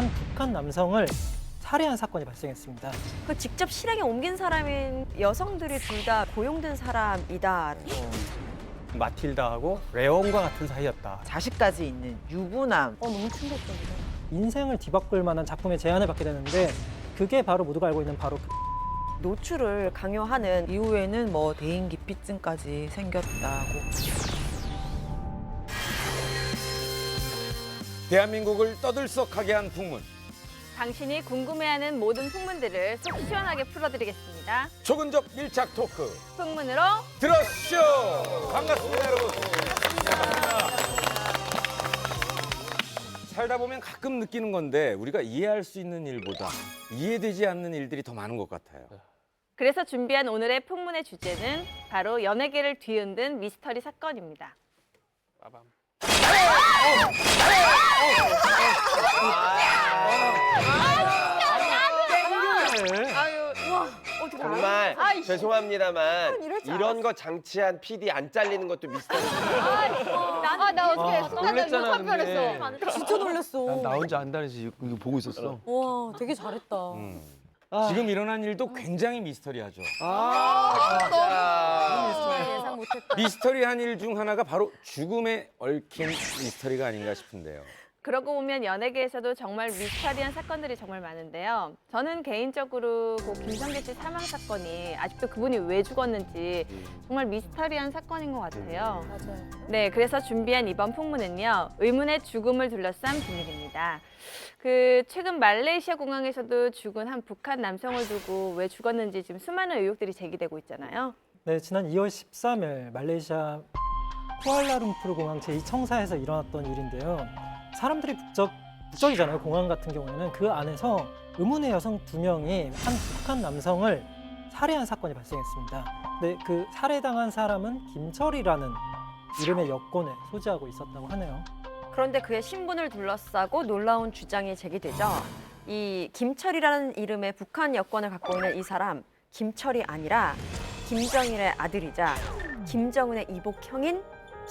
한 북한 남성을 살해한 사건이 발생했습니다. 그 직접 실행에 옮긴 사람인 여성들이 둘 다 고용된 사람이다. 마틸다하고 레온과 같은 사이였다. 자식까지 있는 유부남. 너무 충격적이다. 인생을 뒤바꿀 만한 작품의 제안을 받게 되는데 그게 바로 모두가 알고 있는 바로 노출을 강요하는 이후에는 뭐 대인기피증까지 생겼다고. 대한민국을 떠들썩하게 한 풍문. 당신이 궁금해하는 모든 풍문들을 속 시원하게 풀어드리겠습니다. 초근접 밀착 토크 풍문으로 들어쇼. 반갑습니다, 여러분. 살다 보면 가끔 느끼는 건데 우리가 이해할 수 있는 일보다 이해되지 않는 일들이 더 많은 것 같아요. 그래서 준비한 오늘의 풍문의 주제는 바로 연예계를 뒤흔든 미스터리 사건입니다. 정말 죄송합니다만 이런 거 장치한 PD 안 잘리는 것도 미스터리예요. 나 어떻게 했어? 놀랬잖아, 근데. 진짜 놀랐어. 나 혼자 안다니지 이거 보고 있었어. 와, 되게 잘했다. 지금 일어난 일도 굉장히 미스터리하죠. 예상 못했다. 미스터리한 일 중 하나가 바로 죽음에 얽힌 미스터리가 아닌가 싶은데요. 그러고 보면 연예계에서도 정말 미스터리한 사건들이 정말 많은데요. 저는 개인적으로 그 김성계 씨 사망 사건이 아직도 그분이 왜 죽었는지 정말 미스터리한 사건인 것 같아요. 맞아요. 네, 그래서 준비한 이번 풍문은요. 의문의 죽음을 둘러싼 비밀입니다. 그 최근 말레이시아 공항에서도 죽은 한 북한 남성을 두고 왜 죽었는지 지금 수많은 의혹들이 제기되고 있잖아요. 네, 지난 2월 13일 말레이시아 쿠알라룸푸르 공항 제2청사에서 일어났던 일인데요. 사람들이 북적이잖아요. 공항 같은 경우에는 그 안에서 의문의 여성 2명이 한 북한 남성을 살해한 사건이 발생했습니다. 근데 그 살해당한 사람은 김철이라는 이름의 여권을 소지하고 있었다고 하네요. 그런데 그의 신분을 둘러싸고 놀라운 주장이 제기되죠. 이 김철이라는 이름의 북한 여권을 갖고 있는 이 사람, 김철이 아니라 김정일의 아들이자 김정은의 이복형인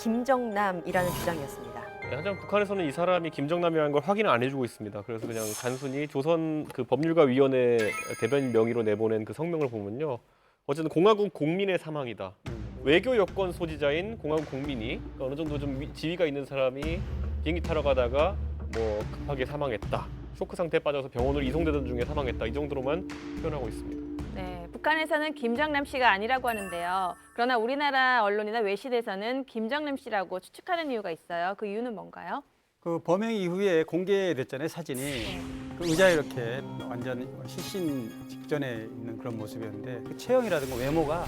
김정남이라는 주장이었습니다. 하지만 북한에서는 이 사람이 김정남이라는 걸 확인을 안 해주고 있습니다. 그래서 그냥 단순히 조선 그 법률가위원회 대변인 명의로 내보낸 그 성명을 보면요. 어쨌든 공화국 국민의 사망이다. 외교 여권 소지자인 공화국 국민이 어느 정도 좀 지위가 있는 사람이 비행기 타러 가다가 뭐 급하게 사망했다. 쇼크 상태에 빠져서 병원으로 이송되던 중에 사망했다. 이 정도로만 표현하고 있습니다. 네, 북한에서는 김정남 씨가 아니라고 하는데요. 그러나 우리나라 언론이나 외신에서는 김정남 씨라고 추측하는 이유가 있어요. 그 이유는 뭔가요? 그 범행 이후에 공개됐잖아요, 사진이. 그 의자에 이렇게 완전 실신 직전에 있는 그런 모습이었는데 그 체형이라든가 외모가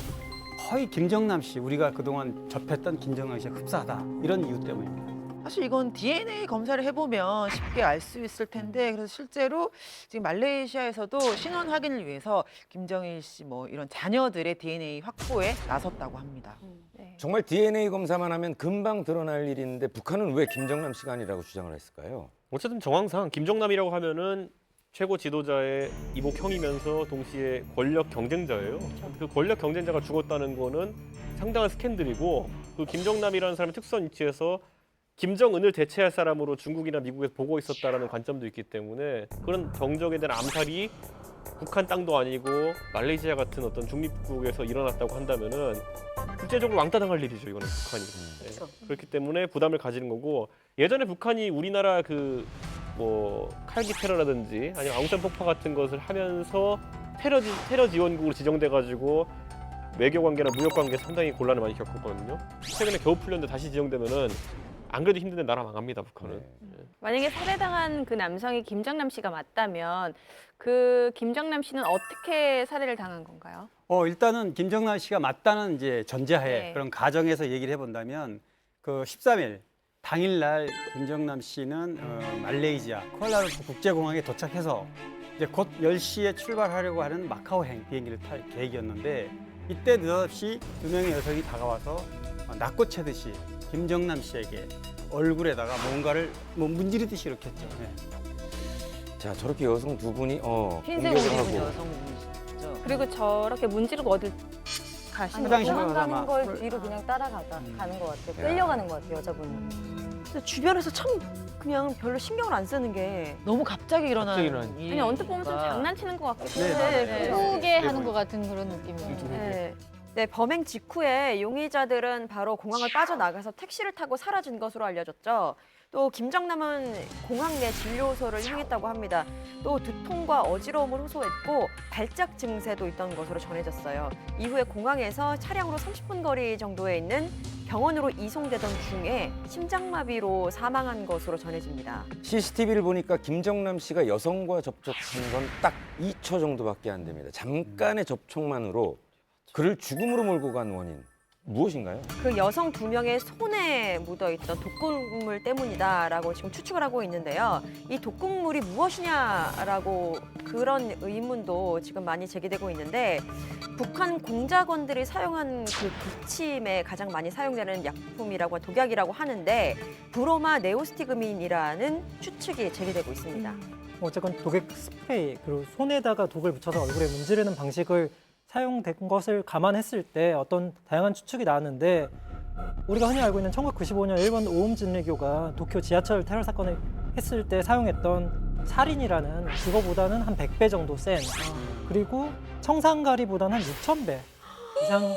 거의 김정남 씨, 우리가 그동안 접했던 김정남 씨와 흡사하다. 이런 이유 때문입니다. 사실 이건 DNA 검사를 해보면 쉽게 알 수 있을 텐데 그래서 실제로 지금 말레이시아에서도 신원 확인을 위해서 김정일 씨 뭐 이런 자녀들의 DNA 확보에 나섰다고 합니다. 네. 정말 DNA 검사만 하면 금방 드러날 일인데 북한은 왜 김정남 씨가 아니라고 주장을 했을까요? 어쨌든 정황상 김정남이라고 하면은 최고 지도자의 이복형이면서 동시에 권력 경쟁자예요. 그 권력 경쟁자가 죽었다는 거는 상당한 스캔들이고 그 김정남이라는 사람의 특수한 위치에서 김정은을 대체할 사람으로 중국이나 미국에서 보고 있었다라는 관점도 있기 때문에 그런 정적에 대한 암살이 북한 땅도 아니고 말레이시아 같은 어떤 중립국에서 일어났다고 한다면은 국제적으로 왕따당할 일이죠. 이거는 북한이. 네. 그렇기 때문에 부담을 가지는 거고 예전에 북한이 우리나라 그 뭐 칼기 테러라든지 아니면 아웅산 폭파 같은 것을 하면서 테러 지원국으로 지정돼가지고 외교 관계나 무역 관계 상당히 곤란을 많이 겪었거든요. 최근에 겨우 풀렸는데 다시 지정되면은 안 그래도 힘든데 나라 망합니다, 북한은. 만약에 살해당한 그 남성이 김정남 씨가 맞다면 그 김정남 씨는 어떻게 살해를 당한 건가요? 일단은 김정남 씨가 맞다는 이제 전제하에 네. 그런 가정에서 얘기를 해본다면 그 13일 당일날 김정남 씨는 말레이시아 쿠알라룸푸르 국제공항에 도착해서 이제 곧 10시에 출발하려고 하는 마카오행 비행기를 탈 계획이었는데 이때 느닷없이 2명의 여성이 다가와서 낚고채듯이 김정남 씨에게 얼굴에다가 뭔가를 문지르듯이 이렇게 했죠. 네. 자, 저렇게 여성 두 분이 흰색 공격을 옷 입은 하고 여성분이시죠. 그리고 저렇게 문지르고 어딜 가시는 화장실 거죠? 가서 도망가는 걸 뒤로 그냥 따라가는 것 같아요. 끌려가는 것 같아요, 여자분이. 근데 주변에서 참 그냥 별로 신경을 안 쓰는 게 너무 갑자기 일어난 갑자기 일어난 일이. 아니 언뜻 보면 좀 장난치는 것 같기도 네, 해요. 네, 크게 하는 것 같은 그런 느낌이에요. 네. 네, 범행 직후에 용의자들은 바로 공항을 빠져나가서 택시를 타고 사라진 것으로 알려졌죠. 또 김정남은 공항 내 진료소를 향했다고 합니다. 또 두통과 어지러움을 호소했고 발작 증세도 있던 것으로 전해졌어요. 이후에 공항에서 차량으로 30분 거리 정도에 있는 병원으로 이송되던 중에 심장마비로 사망한 것으로 전해집니다. CCTV를 보니까 김정남 씨가 여성과 접촉한 건 딱 2초 정도밖에 안 됩니다. 잠깐의 접촉만으로 그를 죽음으로 몰고 간 원인 무엇인가요? 그 여성 2명의 손에 묻어있던 독극물 때문이다라고 지금 추측을 하고 있는데요. 이 독극물이 무엇이냐라고 그런 의문도 지금 많이 제기되고 있는데 북한 공작원들이 사용한 그 기침에 가장 많이 사용되는 약품이라고 독약이라고 하는데 브로마 네오스티그민이라는 추측이 제기되고 있습니다. 어쨌건 독액 스프레이 그리고 손에다가 독을 묻혀서 얼굴에 문지르는 방식을 사용된 것을 감안했을 때 어떤 다양한 추측이 나왔는데 우리가 흔히 알고 있는 1995년 일본 오음 진리교가 도쿄 지하철 테러 사건을 했을 때 사용했던 살인이라는 그거보다는 한 100배 정도 센 그리고 청산가리보다는 한 6,000배 이상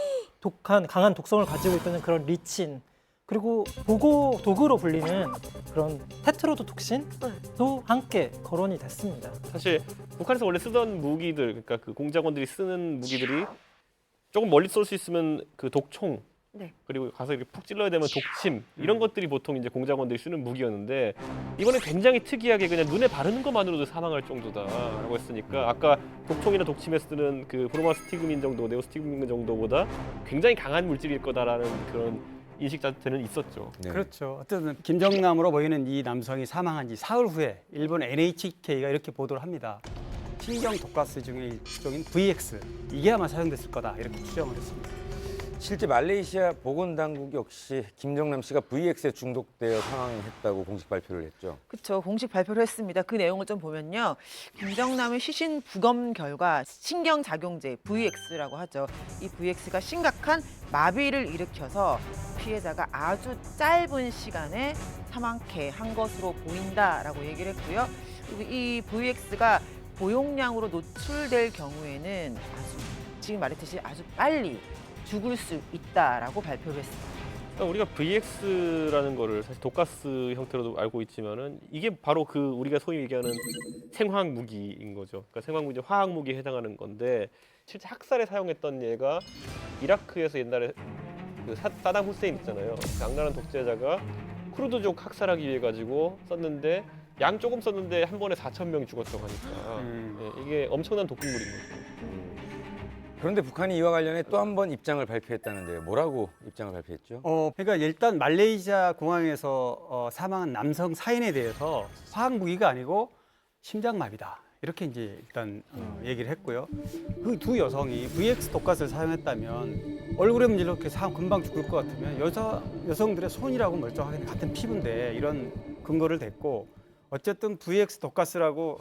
강한 독성을 가지고 있다는 그런 리친 그리고 보고 도구로 불리는 그런 테트로도톡신도 함께 거론이 됐습니다. 사실 북한에서 원래 쓰던 무기들, 그러니까 그 공작원들이 쓰는 무기들이 조금 멀리 쏠 수 있으면 그 독총, 네. 그리고 가서 이렇게 푹 찔러야 되면 독침 이런 것들이 보통 이제 공작원들이 쓰는 무기였는데 이번에 굉장히 특이하게 그냥 눈에 바르는 것만으로도 사망할 정도다라고 했으니까 아까 독총이나 독침에 쓰는 그 브로마스티그민 정도, 네오스티그민 정도보다 굉장히 강한 물질일 거다라는 그런 인식 자체는 있었죠. 네. 그렇죠. 어쨌든 김정남으로 보이는 이 남성이 사망한 지 사흘 후에 일본 NHK가 이렇게 보도를 합니다. 신경 독가스 중에 일종인 VX 이게 아마 사용됐을 거다 이렇게 추정을 했습니다. 실제 말레이시아 보건당국 역시 김정남 씨가 VX에 중독되어 사망했다고 공식 발표를 했죠. 그렇죠. 공식 발표를 했습니다. 그 내용을 좀 보면요. 김정남의 시신 부검 결과 신경작용제 VX라고 하죠. 이 VX가 심각한 마비를 일으켜서 피해자가 아주 짧은 시간에 사망케 한 것으로 보인다라고 얘기를 했고요. 그리고 이 VX가 보용량으로 노출될 경우에는 지금 말했듯이 아주 빨리 죽을 수 있다라고 발표를 했습니다. 그러니까 우리가 VX라는 거를 사실 독가스 형태로도 알고 있지만은 이게 바로 그 우리가 소위 얘기하는 생화학 무기인 거죠. 그러니까 생화학 무기, 화학 무기에 해당하는 건데 실제 학살에 사용했던 얘가 이라크에서 옛날에 그 사담 후세인 있잖아요. 그 악랄한 독재자가 쿠르드족 학살하기 위해 가지고 썼는데 양 조금 썼는데 한 번에 4,000명이 죽었다고 하니까 예, 이게 엄청난 독극물인 거죠. 그런데 북한이 이와 관련해 또 한 번 입장을 발표했다는데요. 뭐라고 입장을 발표했죠? 그러니까 일단 말레이시아 공항에서 사망한 남성 사인에 대해서 화학 무기가 아니고 심장마비다 이렇게 이제 일단 얘기를 했고요. 그 두 여성이 VX 독가스를 사용했다면 얼굴에 문질러 금방 죽을 것 같으면 여성들의 손이라고 멀쩡하게 같은 피부인데 이런 근거를 댔고 어쨌든 VX 독가스라고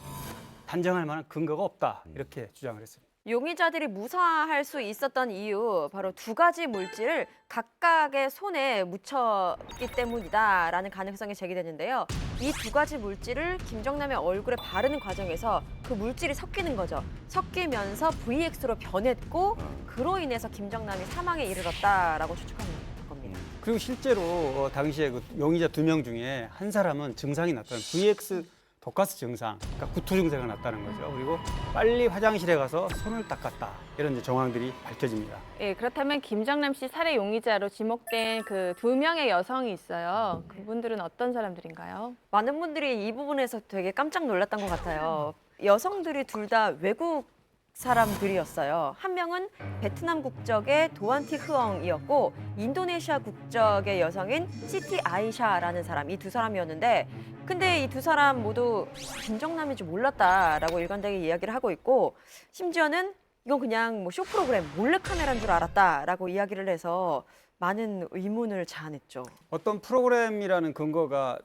단정할 만한 근거가 없다 이렇게 주장을 했습니다. 용의자들이 무사할 수 있었던 이유 바로 2가지 물질을 각각의 손에 묻혔기 때문이다라는 가능성이 제기되는데요. 이 2가지 물질을 김정남의 얼굴에 바르는 과정에서 그 물질이 섞이는 거죠. 섞이면서 VX로 변했고 그로 인해서 김정남이 사망에 이르렀다라고 추측하는 겁니다. 그리고 실제로 당시에 그 용의자 2명 중에 한 사람은 증상이 나타난 VX 독가스 증상, 그러니까 구토 증세가 났다는 거죠. 그리고 빨리 화장실에 가서 손을 닦았다. 이런 이제 정황들이 밝혀집니다. 예, 그렇다면 김정남 씨 살해 용의자로 지목된 그 2명의 여성이 있어요. 그분들은 어떤 사람들인가요? 많은 분들이 이 부분에서 되게 깜짝 놀랐던 것 같아요. 여성들이 둘 다 외국 사람들이었어요. 한 명은 베트남 국적의 도안티 흐엉이었고 인도네시아 국적의 여성인 시티 아이샤라는 사람, 이 2사람이었는데 근데 이 2사람 모두 김정남인 줄 몰랐다라고 일관되게 이야기를 하고 있고 심지어는 이건 그냥 뭐 쇼 프로그램, 몰래카메라인 줄 알았다라고 이야기를 해서 많은 의문을 자아냈죠. 어떤 프로그램이라는 근거가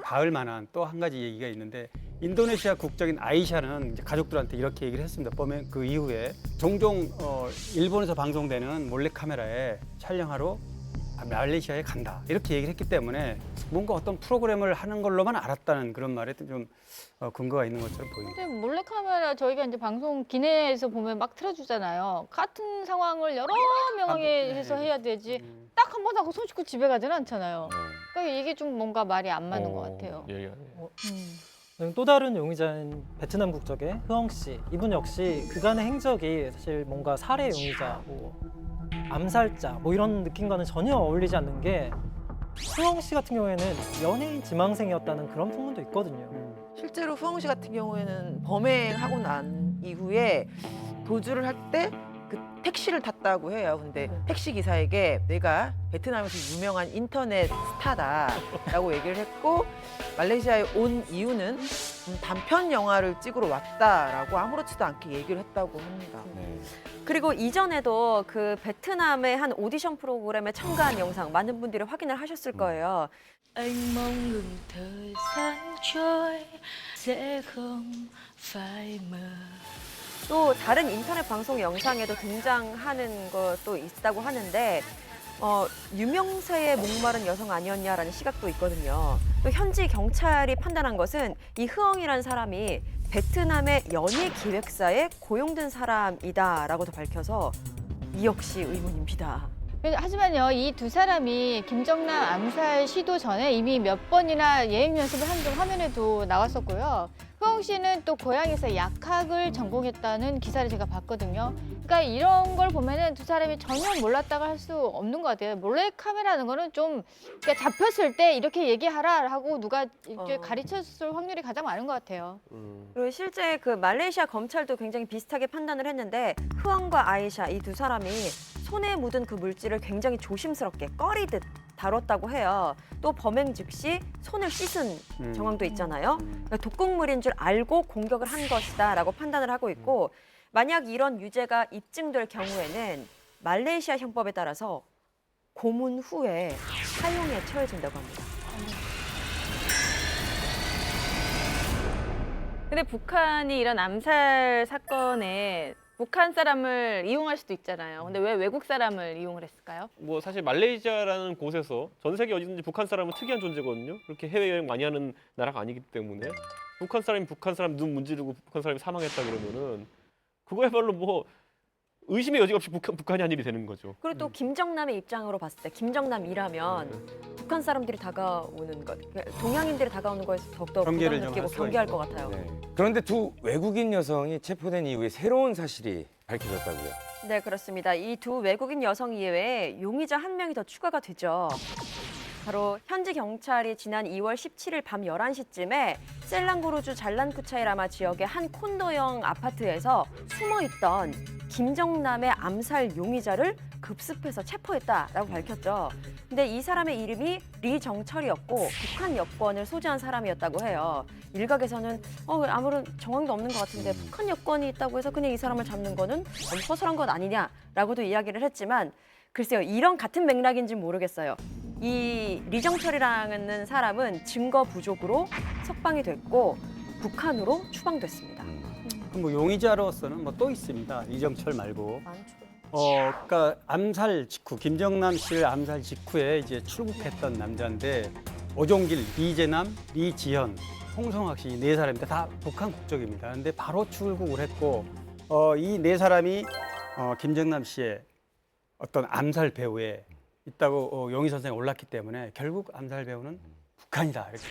닿을 만한 또 한 가지 얘기가 있는데 인도네시아 국적인 아이샤는 이제 가족들한테 이렇게 얘기를 했습니다. 보면 그 이후에 종종 일본에서 방송되는 몰래카메라에 촬영하러 말레이시아에 간다 이렇게 얘기를 했기 때문에 뭔가 어떤 프로그램을 하는 걸로만 알았다는 그런 말에 좀 근거가 있는 것처럼 보입니다. 근데 몰래카메라 저희가 이제 방송 기내에서 보면 막 틀어주잖아요. 같은 상황을 여러 명에 해서 해야 되지 딱 한 번 하고 손 씻고 집에 가지는 않잖아요. 그러니까 이게 좀 뭔가 말이 안 맞는 것 같아요. 예. 또 다른 용의자인 베트남 국적의 흐엉 씨, 이분 역시 그간의 행적이 사실 뭔가 살해 용의자, 뭐 암살자, 뭐 이런 느낌과는 전혀 어울리지 않는 게 흐엉 씨 같은 경우에는 연예인 지망생이었다는 그런 풍문도 있거든요. 실제로 후엉 씨 같은 경우에는 범행하고 난 이후에 도주를 할 때 그 택시를 탔다고 해요. 근데 택시 기사에게 내가 베트남에서 유명한 인터넷 스타다라고 얘기를 했고 말레이시아에 온 이유는 단편 영화를 찍으러 왔다라고 아무렇지도 않게 얘기를 했다고 합니다. 그리고 이전에도 그 베트남의 한 오디션 프로그램에 참가한 영상 많은 분들이 확인을 하셨을 거예요. Anh mong ngừng thời gian trôi sẽ không phải mơ. 또 다른 인터넷 방송 영상에도 등장하는 것도 있다고 하는데 유명세에 목마른 여성 아니었냐라는 시각도 있거든요. 또 현지 경찰이 판단한 것은 이 흐엉이라는 사람이 베트남의 연예 기획사에 고용된 사람이다라고도 밝혀서 이 역시 의문입니다. 하지만요, 이 두 사람이 김정남 암살 시도 전에 이미 몇 번이나 예행 연습을 한 점 화면에도 나왔었고요. 흐엉 씨는 또 고향에서 약학을 전공했다는 기사를 제가 봤거든요. 그러니까 이런 걸 보면은 두 사람이 전혀 몰랐다고 할 수 없는 것 같아요. 몰래카메라는 거는 좀 그러니까 잡혔을 때 이렇게 얘기하라 하고 누가 이렇게 가르쳤을 확률이 가장 많은 것 같아요. 그리고 실제 그 말레이시아 검찰도 굉장히 비슷하게 판단을 했는데 흐엉과 아이샤 이 두 사람이 손에 묻은 그 물질을 굉장히 조심스럽게 꺼리듯 다뤘다고 해요. 또 범행 즉시 손을 씻은 정황도 있잖아요. 그러니까 독극물인 줄 알고 공격을 한 것이다라고 판단을 하고 있고 만약 이런 유죄가 입증될 경우에는 말레이시아 형법에 따라서 고문 후에 사형에 처해진다고 합니다. 근데 북한이 이런 암살 사건에 북한 사람을 이용할 수도 있잖아요. 근데 왜 외국 사람을 이용을 했을까요? 뭐 사실 말레이시아라는 곳에서 전 세계 어디든지 북한 사람은 특이한 존재거든요. 그렇게 해외여행 많이 하는 나라가 아니기 때문에 북한 사람이 북한 사람 눈 문지르고 북한 사람이 사망했다 그러면은 그거야말로 뭐 의심의 여지가 없이 북한이 한 일이 되는 거죠. 그리고 또 김정남의 입장으로 봤을 때 김정남이라면 북한 사람들이 다가오는 것, 동양인들이 다가오는 거에서 더욱더 경계를 부담 느끼고 좀 할 수가 경계할 있죠. 것 같아요. 그런데 두 외국인 여성이 체포된 이후에 새로운 사실이 밝혀졌다고요. 네, 그렇습니다. 이 두 외국인 여성 이외에 용의자 한 명이 더 추가가 되죠. 바로 현지 경찰이 지난 2월 17일 밤 11시쯤에 셀랑구루주 잘란쿠차이라마 지역의 한 콘도형 아파트에서 숨어있던 김정남의 암살 용의자를 급습해서 체포했다라고 밝혔죠. 근데 이 사람의 이름이 리정철이었고 북한 여권을 소지한 사람이었다고 해요. 일각에서는 아무런 정황도 없는 것 같은데 북한 여권이 있다고 해서 그냥 이 사람을 잡는 거는 너무 허술한 것 아니냐라고도 이야기를 했지만 글쎄요, 이런 같은 맥락인지 모르겠어요. 이 리정철이라는 사람은 증거 부족으로 석방이 됐고 북한으로 추방됐습니다. 뭐 용의자로서는 뭐 또 있습니다. 이정철 말고. 많죠. 그러니까 암살 직후 김정남 씨를 암살 직후에 이제 출국했던 남자인데 오종길, 이재남, 리지현, 홍성학 씨 네 사람인데 다 북한 국적입니다. 그런데 바로 출국을 했고 이 네 사람이 김정남 씨의 어떤 암살 배후에 있다고 용의 선상에 올랐기 때문에 결국 암살 배후는 북한이다 이렇게.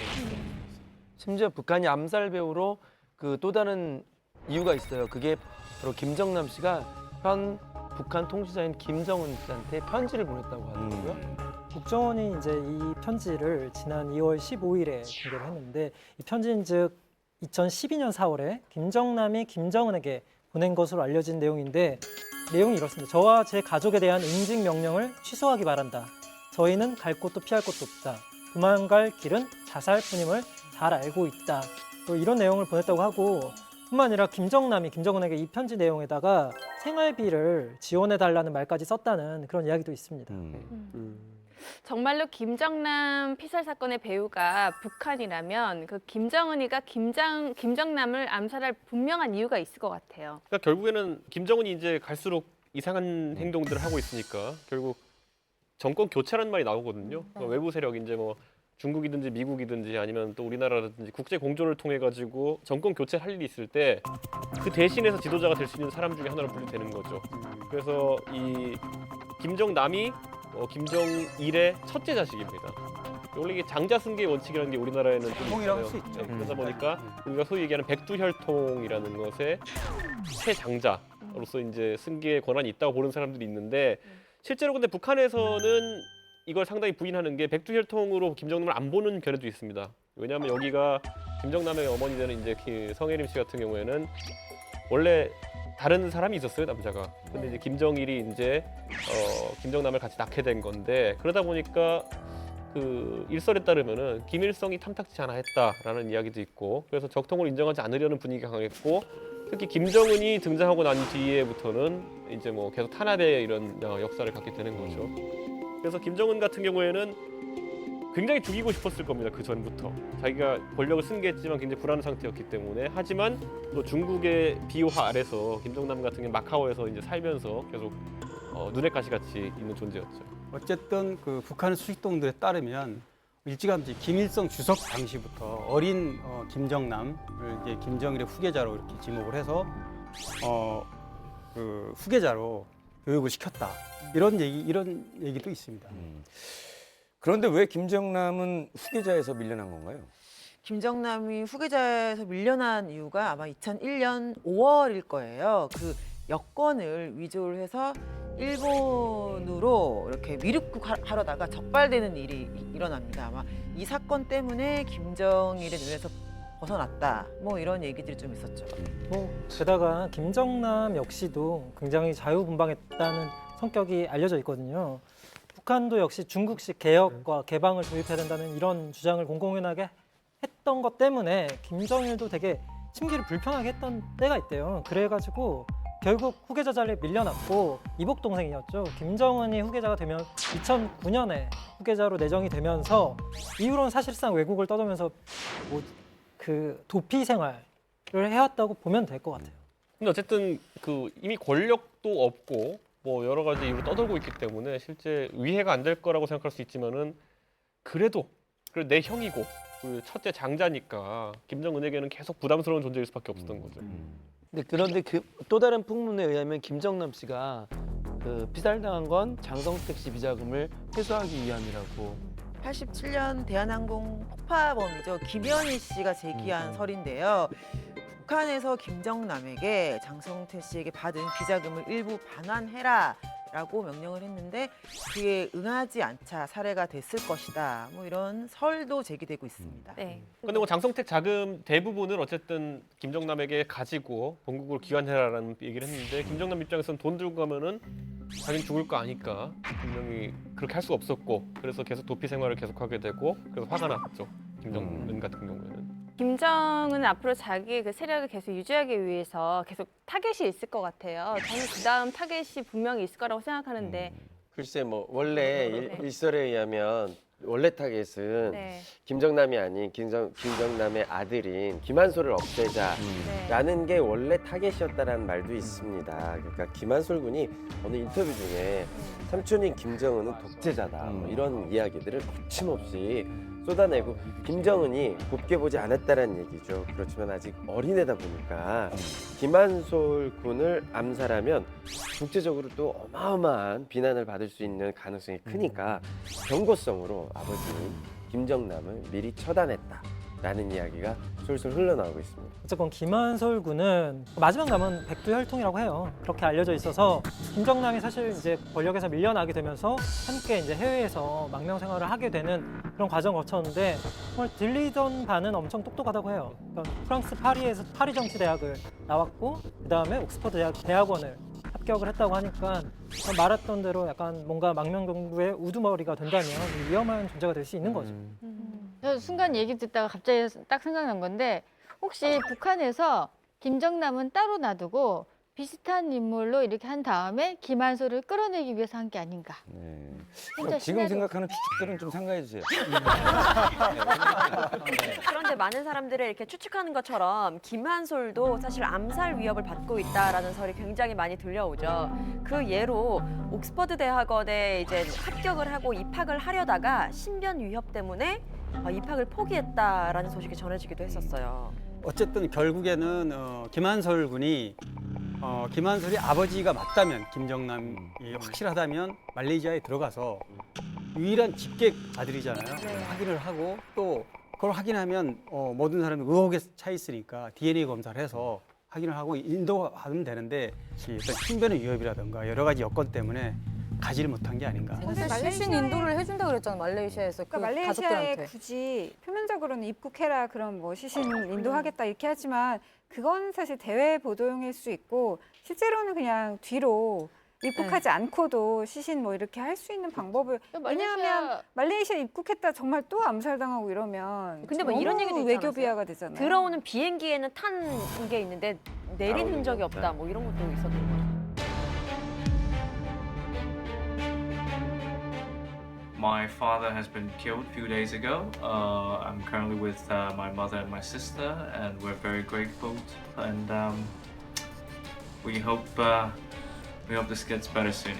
심지어 북한이 암살 배우로 그 또 다른 이유가 있어요. 그게 바로 김정남 씨가 현 북한 통치자인 김정은 씨한테 편지를 보냈다고 하더라고요. 국정원이 이제 이 편지를 지난 2월 15일에 공개를 했는데 이 편지는 즉 2012년 4월에 김정남이 김정은에게 보낸 것으로 알려진 내용인데 내용이 이렇습니다. 저와 제 가족에 대한 응징 명령을 취소하기 바란다. 저희는 갈 곳도 피할 곳도 없다. 그만 갈 길은 자살뿐임을 잘 알고 있다. 또 이런 내용을 보냈다고 하고 뿐만 아니라 김정남이 김정은에게 이 편지 내용에다가 생활비를 지원해달라는 말까지 썼다는 그런 이야기도 있습니다. 정말로 김정남 피살 사건의 배후가 북한이라면 그 김정은이가 김정남을 암살할 분명한 이유가 있을 것 같아요. 그러니까 결국에는 김정은이 이제 갈수록 이상한 행동들을 하고 있으니까 결국 정권 교체라는 말이 나오거든요. 그러니까 외부 세력 이제 뭐 중국이든지 미국이든지 아니면 또 우리나라라든지 국제 공조를 통해 가지고 정권 교체를 할 일이 있을 때 그 대신해서 지도자가 될 수 있는 사람 중에 하나로 분류되는 거죠. 그래서 이 김정남이 김정일의 첫째 자식입니다. 원래 이게 장자승계의 원칙이라는 게 우리나라에는 좀 통이라고 있잖아요. 할 수 있죠. 네, 그러다 보니까 우리가 소위 얘기하는 백두혈통이라는 것의 최장자로서 이제 승계의 권한이 있다고 보는 사람들이 있는데 실제로 근데 북한에서는 이걸 상당히 부인하는 게 백두혈통으로 김정남을 안 보는 견해도 있습니다. 왜냐하면 여기가 김정남의 어머니 되는 이제 그 성혜림 씨 같은 경우에는 원래 다른 사람이 있었어요, 남자가. 근데 이제 김정일이 이제 김정남을 같이 낳게 된 건데 그러다 보니까 그 일설에 따르면은 김일성이 탐탁지 않아 했다라는 이야기도 있고 그래서 적통을 인정하지 않으려는 분위기가 강했고 특히 김정은이 등장하고 난 뒤에부터는 이제 뭐 계속 탄압의 이런 역사를 갖게 되는 거죠. 그래서 김정은 같은 경우에는 굉장히 죽이고 싶었을 겁니다. 그 전부터 자기가 권력을 승계했지만 굉장히 불안한 상태였기 때문에 하지만 또 중국의 비호하 아래서 김정남 같은 경우 마카오에서 이제 살면서 계속 눈엣 가시 같이 있는 존재였죠. 어쨌든 그 북한의 수식동들에 따르면 일찌감치 김일성 주석 당시부터 어린 김정남을 이제 김정일의 후계자로 이렇게 지목을 해서 그 후계자로 교육을 시켰다. 이런 얘기도 있습니다. 그런데 왜 김정남은 후계자에서 밀려난 건가요? 김정남이 후계자에서 밀려난 이유가 아마 2001년 5월일 거예요. 그 여권을 위조를 해서 일본으로 이렇게 미륵국 하려다가 적발되는 일이 일어납니다. 아마 이 사건 때문에 김정일의 눈에서 벗어났다. 뭐 이런 얘기들이 좀 있었죠. 게다가 김정남 역시도 굉장히 자유분방했다는 성격이 알려져 있거든요. 북한도 역시 중국식 개혁과 개방을 도입해야 된다는 이런 주장을 공공연하게 했던 것 때문에 김정일도 되게 심기를 불편하게 했던 때가 있대요. 그래가지고 결국 후계자 자리에 밀려났고 이복 동생이었죠. 김정은이 후계자가 되면 2009년에 후계자로 내정이 되면서 이후로는 사실상 외국을 떠돌면서 그 도피 생활을 해왔다고 보면 될 것 같아요. 근데 어쨌든 그 이미 권력도 없고 뭐 여러 가지 이유로 떠돌고 있기 때문에 실제 위해가 안 될 거라고 생각할 수 있지만은 그래도 내 형이고 그 첫째 장자니까 김정은에게는 계속 부담스러운 존재일 수밖에 없었던 거죠. 그런데 그 또 다른 풍문에 의하면 김정남 씨가 그 피살당한 건 장성택 씨 비자금을 회수하기 위함이라고. 87년 대한항공 폭파범이죠. 김현희 씨가 제기한 설인데요. 북한에서 김정남에게 장성태 씨에게 받은 비자금을 일부 반환해라 라고 명령을 했는데 그에 응하지 않자 살해가 됐을 것이다. 뭐 이런 설도 제기되고 있습니다. 네. 근데 뭐 장성택 자금 대부분을 어쨌든 김정남에게 가지고 본국으로 귀환해라라는 얘기를 했는데 김정남 입장에서는 돈 들고 가면은 자기는 죽을 거 아니까 분명히 그렇게 할 수가 없었고 그래서 계속 도피 생활을 계속하게 되고 그래서 화가 났죠. 김정은 같은 경우에는. 김정은 앞으로 자기의 그 세력을 계속 유지하기 위해서 계속 타겟이 있을 것 같아요. 저는 그 다음 타겟이 분명히 있을 거라고 생각하는데. 글쎄 뭐 원래 일설에 의하면 원래 타겟은 네. 김정남이 아닌 김정남의 아들인 김한솔을 없애자라는 게 원래 타겟이었다라는 말도 있습니다. 그러니까 김한솔 군이 어느 인터뷰 중에 삼촌인 김정은은 독재자다 뭐 이런 이야기들을 거침없이 쏟아내고 김정은이 곱게 보지 않았다라는 얘기죠. 그렇지만 아직 어린애다 보니까 김한솔 군을 암살하면 국제적으로 또 어마어마한 비난을 받을 수 있는 가능성이 크니까 경고성으로 아버지인 김정남을 미리 처단했다라는 이야기가 솔솔 흘러나오고 있습니다. 어쨌건 김한솔 군은 마지막 남은 백두혈통이라고 해요. 그렇게 알려져 있어서 김정남이 사실 이제 권력에서 밀려나게 되면서 함께 이제 해외에서 망명 생활을 하게 되는 그런 과정을 거쳤는데 정말 들리던 바는 엄청 똑똑하다고 해요. 그러니까 프랑스 파리에서 파리 정치대학을 나왔고 그다음에 옥스퍼드 대학원을 합격을 했다고 하니까 말했던 대로 약간 뭔가 망명 정부의 우두머리가 된다면 위험한 존재가 될 수 있는 거죠. 저 순간 얘기 듣다가 갑자기 딱 생각난 건데 혹시 북한에서 김정남은 따로 놔두고 비슷한 인물로 이렇게 한 다음에 김한솔을 끌어내기 위해서 한 게 아닌가. 네. 혼자 지금 시나리오- 생각하는 추측들은 좀 상가해 주세요. 그런데 많은 사람들을 이렇게 추측하는 것처럼 김한솔도 사실 암살 위협을 받고 있다라는 설이 굉장히 많이 들려오죠. 그 예로 옥스퍼드 대학원에 이제 합격을 하고 입학을 하려다가 신변 위협 때문에 입학을 포기했다라는 소식이 전해지기도 했었어요. 어쨌든 결국에는 김한솔 군이 김한솔이 아버지가 맞다면 김정남이 확실하다면 말레이시아에 들어가서 유일한 직계 아들이잖아요. 확인을 하고 또 그걸 확인하면 모든 사람이 의혹에 차 있으니까 DNA 검사를 해서 확인을 하고 인도하면 되는데 어떤 신변의 위협이라든가 여러 가지 여건 때문에 가지를 못한 게 아닌가. 시신 인도를 해준다 그랬잖아 말레이시아에서 그 말레이시아에 가족들한테. 굳이 표면적으로는 입국해라 그럼 뭐 시신 인도하겠다 이렇게 하지만 그건 사실 대외 보도용일 수 있고 실제로는 그냥 뒤로 입국하지 않고도 시신 뭐 이렇게 할 수 있는 방법을 왜냐하면 말레이시아 입국했다 정말 또 암살당하고 이러면 근데 뭐 이런 얘기도 있지 외교 않았어요? 비하가 되잖아요. 들어오는 비행기에는 탄 게 있는데 내린 흔적이 없다. 뭐 이런 것도 있었던 거죠. My father has been killed a few days ago. I'm currently with my mother and my sister, and we're very grateful. And we hope this gets better soon.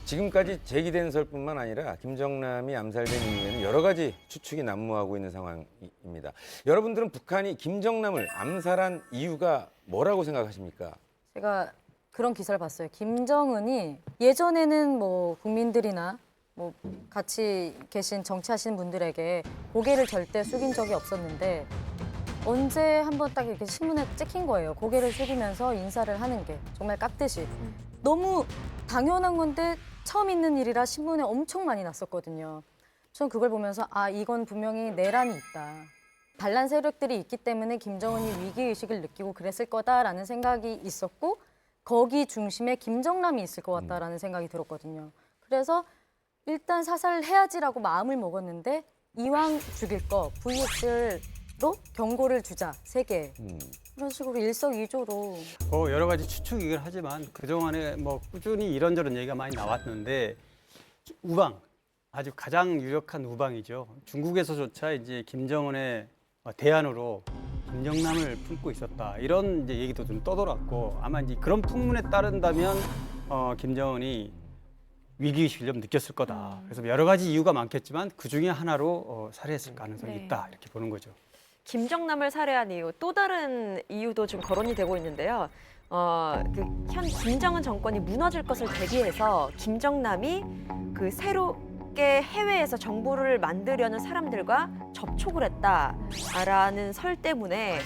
지금까지 제기된 설뿐만 아니라 김정남이 암살된 이후에는 여러 가지 추측이 난무하고 있는 상황입니다. 여러분들은 북한이 김정남을 암살한 이유가 뭐라고 생각하십니까? 제가 그런 기사를 봤어요. 김정은이 예전에는 뭐 국민들이나 뭐 같이 계신 정치하시는 분들에게 고개를 절대 숙인 적이 없었는데 언제 한번 딱 이렇게 신문에 찍힌 거예요. 고개를 숙이면서 인사를 하는 게 정말 깍듯이. 너무 당연한 건데 처음 있는 일이라 신문에 엄청 많이 났었거든요. 전 그걸 보면서 아 이건 분명히 내란이 있다. 반란 세력들이 있기 때문에 김정은이 위기의식을 느끼고 그랬을 거다라는 생각이 있었고 거기 중심에 김정남이 있을 것 같다라는 생각이 들었거든요. 그래서 일단 사살해야지라고 마음을 먹었는데 이왕 죽일 거 VX로 경고를 주자 3개. 이런 식으로 일석이조로. 여러 가지 추측이긴 하지만 그동안에 뭐 꾸준히 이런저런 얘기가 많이 나왔는데 우방, 아주 가장 유력한 우방이죠. 중국에서조차 이제 김정은의 대안으로 김정남을 품고 있었다. 이런 이제 얘기도 좀 떠돌았고 아마 이제 그런 풍문에 따른다면 김정은이 위기의식을 좀 느꼈을 거다. 그래서 여러 가지 이유가 많겠지만 그 중에 하나로 살해했을 가능성이 있다. 이렇게 보는 거죠. 김정남을 살해한 이유, 또 다른 이유도 지금 거론이 되고 있는데요. 현 김정은 정권이 무너질 것을 대비해서 김정남이 그 새롭게 해외에서 정부를 만들려는 사람들과 접촉을 했다라는 설 때문에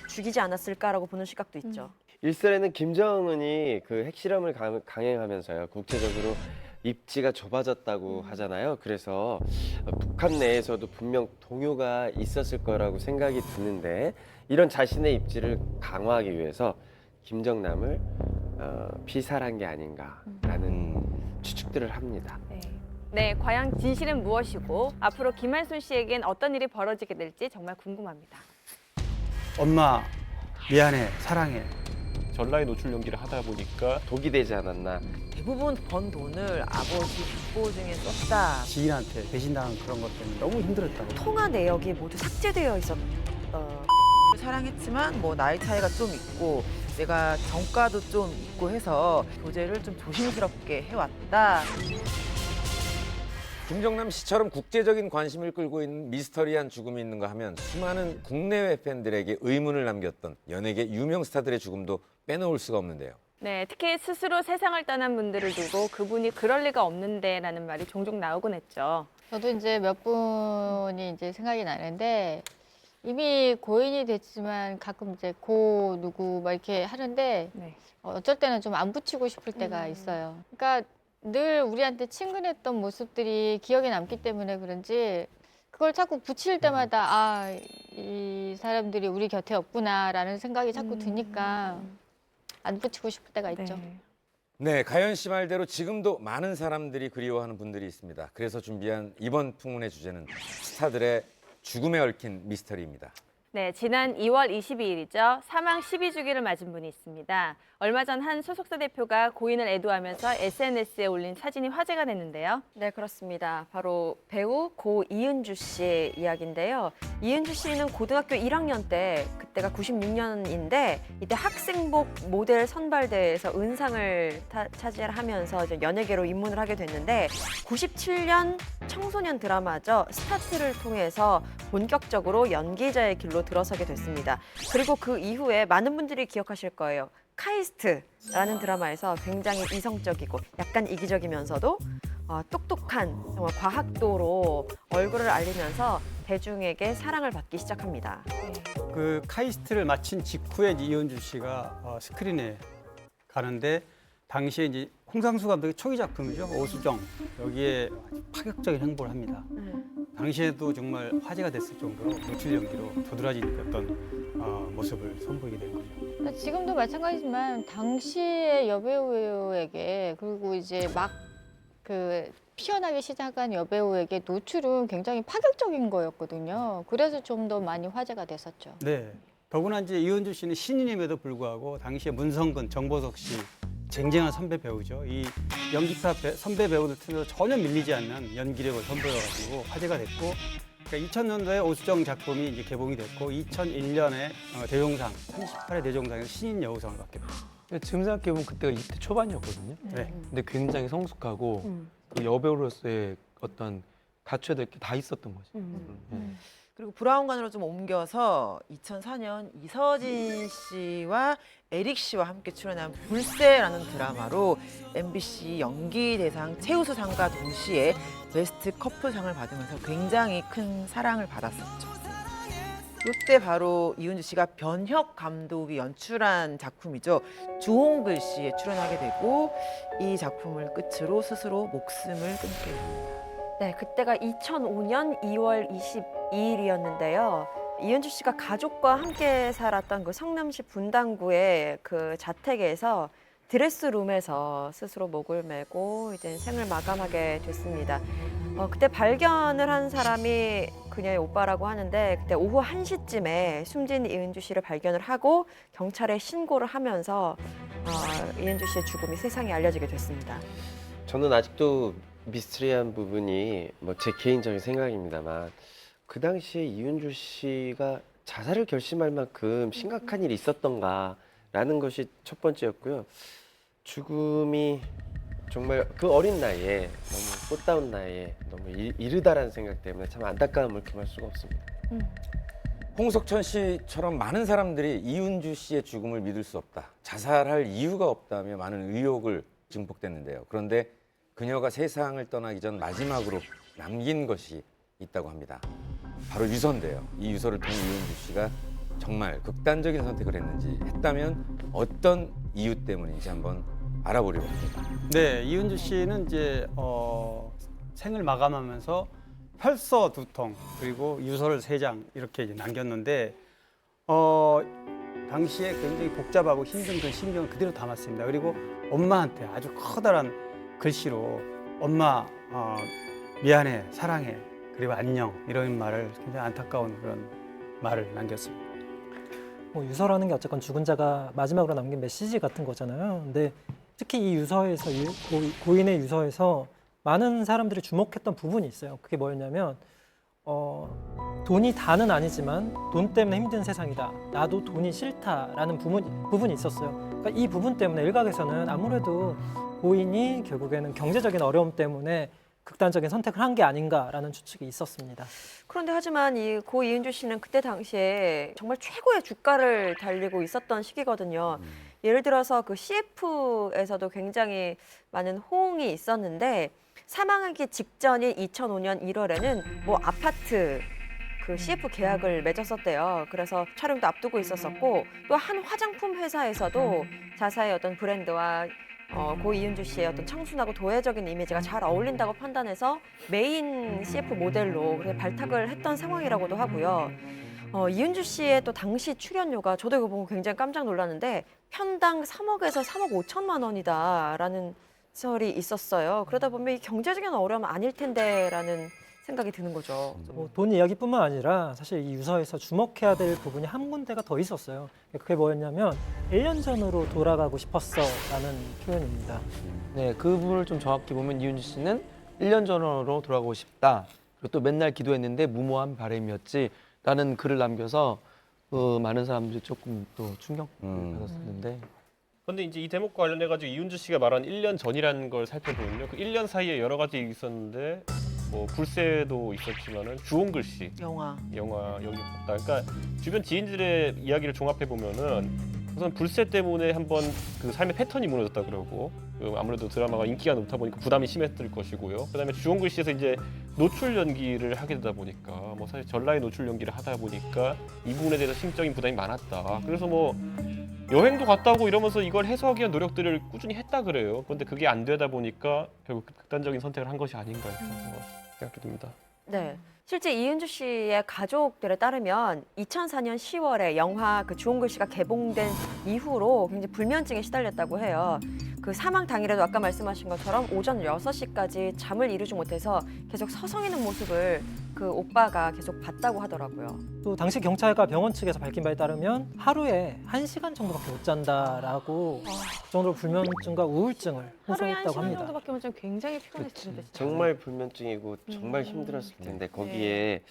죽이지 않았을까라고 보는 시각도 있죠. 일설에는 김정은이 그 핵실험을 강행하면서요 국제적으로 입지가 좁아졌다고 하잖아요. 그래서 북한 내에서도 분명 동요가 있었을 거라고 생각이 드는데 이런 자신의 입지를 강화하기 위해서 김정남을 피살한 게 아닌가라는 추측들을 합니다. 네, 과연 진실은 무엇이고 앞으로 김한솔 씨에겐 어떤 일이 벌어지게 될지 정말 궁금합니다. 엄마 미안해, 사랑해. 전라의 노출 연기를 하다 보니까 독이 되지 않았나. 대부분 번 돈을 아버지 빚보증에 썼다. 지인한테 배신당한 그런 것 때문에 너무 힘들었다고. 통화 내역이 모두 삭제되어 있었다. 사랑했지만 뭐 나이 차이가 좀 있고 내가 정가도 좀 있고 해서 교제를 좀 조심스럽게 해왔다. 김정남 씨처럼 국제적인 관심을 끌고 있는 미스터리한 죽음이 있는가 하면 수많은 국내외 팬들에게 의문을 남겼던 연예계 유명 스타들의 죽음도 빼놓을 수가 없는데요. 네, 특히 스스로 세상을 떠난 분들을 두고 그분이 그럴 리가 없는데라는 말이 종종 나오곤 했죠. 저도 이제 몇 분이 이제 생각이 나는데 이미 고인이 됐지만 가끔 이제 고 누구 막 이렇게 하는데 어쩔 때는 좀 안 붙이고 싶을 때가 있어요. 그러니까 늘 우리한테 친근했던 모습들이 기억에 남기 때문에 그런지 그걸 자꾸 붙일 때마다 아, 이 사람들이 우리 곁에 없구나라는 생각이 자꾸 드니까 안 붙이고 싶을 때가 있죠. 네, 가연 씨 말대로 지금도 많은 사람들이 그리워하는 분들이 있습니다. 그래서 준비한 이번 풍문의 주제는 스타들의 죽음에 얽힌 미스터리입니다. 네, 지난 2월 22일이죠. 사망 12주기를 맞은 분이 있습니다. 얼마 전 한 소속사 대표가 고인을 애도하면서 SNS에 올린 사진이 화제가 됐는데요. 네, 그렇습니다. 바로 배우 고 이은주 씨의 이야기인데요. 이은주 씨는 고등학교 1학년 때, 그때가 96년인데 이때 학생복 모델 선발대회에서 은상을 차지하면서 이제 연예계로 입문을 하게 됐는데 97년 청소년 드라마죠. 스타트를 통해서 본격적으로 연기자의 길로 들어서게 됐습니다. 그리고 그 이후에 많은 분들이 기억하실 거예요. 카이스트라는 드라마에서 굉장히 이성적이고 약간 이기적이면서도 똑똑한 정말 과학도로 얼굴을 알리면서 대중에게 사랑을 받기 시작합니다. 그 카이스트를 마친 직후에 이은주 씨가 스크린에 가는데 당시에 이제 홍상수 감독의 초기 작품이죠. 오수정. 여기에 아주 파격적인 행보를 합니다. 당시에도 정말 화제가 됐을 정도로 노출 연기로 도드라진 어떤 모습을 선보이게 된 거죠. 지금도 마찬가지지만 당시의 여배우에게 그리고 이제 막 그 피어나기 시작한 여배우에게 노출은 굉장히 파격적인 거였거든요. 그래서 좀 더 많이 화제가 됐었죠. 네. 더구나 이제 이은주 씨는 신인임에도 불구하고 당시에 문성근, 정보석 씨 쟁쟁한 선배 배우죠. 이 연기파 선배 배우들 틈에서 전혀 밀리지 않는 연기력을 선보여가지고 화제가 됐고, 그러니까 2000년도에 오수정 작품이 이제 개봉이 됐고 2001년에 대종상 38회 대종상에서 신인 여우상을 받게 됐습니다. 지금 생각해보면 그때가 20대 초반이었거든요. 네. 근데 굉장히 성숙하고 그 여배우로서의 어떤 갖춰야 될 게 다 있었던 거죠. 그리고 브라운관으로 좀 옮겨서 2004년 이서진 씨와 에릭 씨와 함께 출연한 불새라는 드라마로 MBC 연기대상 최우수상과 동시에 베스트 커플상을 받으면서 굉장히 큰 사랑을 받았었죠. 이때 바로 이은주 씨가 변혁 감독이 연출한 작품이죠. 주홍글 씨에 출연하게 되고 이 작품을 끝으로 스스로 목숨을 끊게 됩니다. 네, 그때가 2005년 2월 22일이었는데요. 이은주 씨가 가족과 함께 살았던 그 성남시 분당구의 그 자택에서 드레스룸에서 스스로 목을 메고 이제 생을 마감하게 됐습니다. 그때 발견을 한 사람이 그녀의 오빠라고 하는데 그때 오후 1시쯤에 숨진 이은주 씨를 발견을 하고 경찰에 신고를 하면서 이은주 씨의 죽음이 세상에 알려지게 됐습니다. 저는 아직도 미스터리한 부분이 뭐 제 개인적인 생각입니다만 그 당시에 이은주 씨가 자살을 결심할 만큼 심각한 일이 있었던가라는 것이 첫 번째였고요. 죽음이 정말 그 어린 나이에 너무 꽃다운 나이에 너무 이르다라는 생각 때문에 참 안타까움을 금할 수가 없습니다. 홍석천 씨처럼 많은 사람들이 이은주 씨의 죽음을 믿을 수 없다, 자살할 이유가 없다며 많은 의혹을 증폭됐는데요. 그런데 그녀가 세상을 떠나기 전 마지막으로 남긴 것이 있다고 합니다. 바로 유서인데요. 이 유서를 통해 이은주 씨가 정말 극단적인 선택을 했다면 어떤 이유 때문인지 한번 알아보려고 합니다. 네, 이은주 씨는 이제 생을 마감하면서 혈서 2통 그리고 유서를 3장 이렇게 이제 남겼는데 당시에 굉장히 복잡하고 힘든 그 심경을 그대로 담았습니다. 그리고 엄마한테 아주 커다란 글씨로 엄마 미안해, 사랑해, 그리고 안녕 이런 말을 굉장히 안타까운 그런 말을 남겼습니다. 유서라는 게 어쨌건 죽은 자가 마지막으로 남긴 메시지 같은 거잖아요. 근데 특히 이 유서에서 고인의 유서에서 많은 사람들이 주목했던 부분이 있어요. 그게 뭐였냐면 돈이 다는 아니지만 돈 때문에 힘든 세상이다. 나도 돈이 싫다라는 부분이 있었어요. 그러니까 이 부분 때문에 일각에서는 아무래도 고인이 결국에는 경제적인 어려움 때문에 극단적인 선택을 한 게 아닌가라는 추측이 있었습니다. 그런데 하지만 이 고 이은주 씨는 그때 당시에 정말 최고의 주가를 달리고 있었던 시기거든요. 예를 들어서 그 CF에서도 굉장히 많은 호응이 있었는데 사망하기 직전인 2005년 1월에는 뭐 아파트 그 CF 계약을 맺었었대요. 그래서 촬영도 앞두고 있었었고 또 한 화장품 회사에서도 자사의 어떤 브랜드와 고 이은주 씨의 어떤 청순하고 도회적인 이미지가 잘 어울린다고 판단해서 메인 CF 모델로 발탁을 했던 상황이라고도 하고요. 이은주 씨의 또 당시 출연료가 저도 이거 보고 굉장히 깜짝 놀랐는데 편당 3억에서 3억 5천만 원이다라는 설이 있었어요. 그러다 보면 이 경제적인 어려움은 아닐 텐데라는 생각이 드는 거죠. 돈 이야기뿐만 아니라 사실 이 유서에서 주목해야 될 부분이 한 군데가 더 있었어요. 그게 뭐였냐면 1년 전으로 돌아가고 싶었어라는 표현입니다. 네, 그 부분을 좀 정확히 보면 이은주 씨는 1년 전으로 돌아가고 싶다. 그리고 또 맨날 기도했는데 무모한 바람이었지라는 글을 남겨서 많은 사람들이 조금 또 충격을 받았었는데. 근데 이제 이 대목과 관련해 가지고 이은주 씨가 말한 1년 전이라는 걸 살펴보면요. 그 1년 사이에 여러 가지 있었는데 뭐 불세도 있었지만은 주홍 글씨, 영화 여기 봤다. 그러니까 주변 지인들의 이야기를 종합해 보면은 우선 불세 때문에 한번 그 삶의 패턴이 무너졌다 그러고 아무래도 드라마가 인기가 높다 보니까 부담이 심했을 것이고요. 그다음에 주홍 글씨에서 이제 노출 연기를 하게 되다 보니까 뭐 사실 전라의 노출 연기를 하다 보니까 이 부분에 대해서 심적인 부담이 많았다. 그래서 뭐 여행도 갔다 오고 이러면서 이걸 해소하기 위한 노력들을 꾸준히 했다 그래요. 그런데 그게 안 되다 보니까 결국 극단적인 선택을 한 것이 아닌가 이렇게 생각이 듭니다. 네. 실제 이은주 씨의 가족들에 따르면 2004년 10월에 영화 그 주홍 글씨가 개봉된 이후로 굉장히 불면증에 시달렸다고 해요. 그 사망 당일에도 아까 말씀하신 것처럼 오전 6시까지 잠을 이루지 못해서 계속 서성이는 모습을 그 오빠가 계속 봤다고 하더라고요. 또 당시 경찰과 병원 측에서 밝힌 바에 따르면 하루에 1시간 정도밖에 못 잔다라고 그 정도로 불면증과 우울증을 하루에 호소했다고 1시간 합니다. 정도밖에 못 자면 굉장히 피곤했을 텐데. 진짜. 정말 불면증이고 정말 힘들었을 텐데 거기에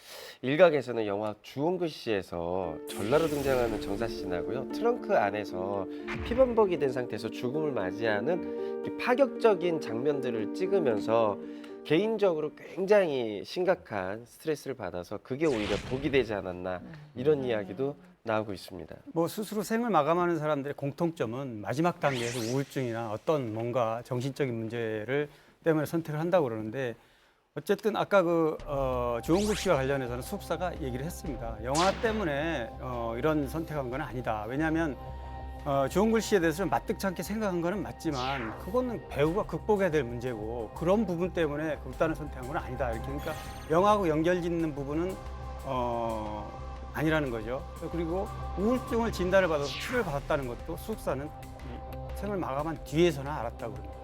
일각에서는 영화 주홍글씨에서 전라로 등장하는 정사 씨나고요. 트렁크 안에서 피범벅이 된 상태에서 죽음을 맞이하는 이 파격적인 장면들을 찍으면서 개인적으로 굉장히 심각한 스트레스를 받아서 그게 오히려 복이 되지 않았나 이런 이야기도 나오고 있습니다. 뭐 스스로 생을 마감하는 사람들의 공통점은 마지막 단계에서 우울증이나 어떤 뭔가 정신적인 문제를 때문에 선택을 한다고 그러는데 어쨌든 아까 주홍글 씨와 관련해서는 수습사가 얘기를 했습니다. 영화 때문에 이런 선택한 건 아니다. 왜냐하면 주홍글 씨에 대해서는 마뜩찮게 생각한 거는 맞지만 그거는 배우가 극복해야 될 문제고 그런 부분 때문에 극단을 선택한 건 아니다. 이렇게 그러니까 영화하고 연결짓는 부분은 아니라는 거죠. 그리고 우울증을 진단을 받아서 치료를 받았다는 것도 수습사는 생을 마감한 뒤에서나 알았다고 합니다.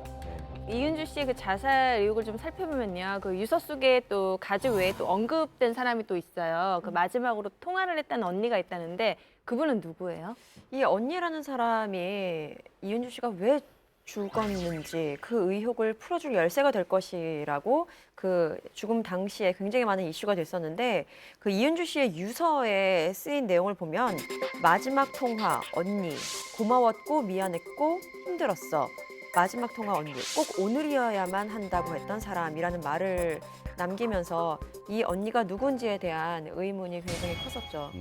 이은주 씨의 그 자살 의혹을 좀 살펴보면요. 그 유서 속에 또 가족 외에 또 언급된 사람이 또 있어요. 그 마지막으로 통화를 했다는 언니가 있다는데 그분은 누구예요? 이 언니라는 사람이 이은주 씨가 왜 죽었는지 그 의혹을 풀어줄 열쇠가 될 것이라고 그 죽음 당시에 굉장히 많은 이슈가 됐었는데 그 이은주 씨의 유서에 쓰인 내용을 보면 마지막 통화 언니 고마웠고 미안했고 힘들었어. 마지막 통화 언니 꼭 오늘이어야만 한다고 했던 사람이라는 말을 남기면서 이 언니가 누군지에 대한 의문이 굉장히 컸었죠.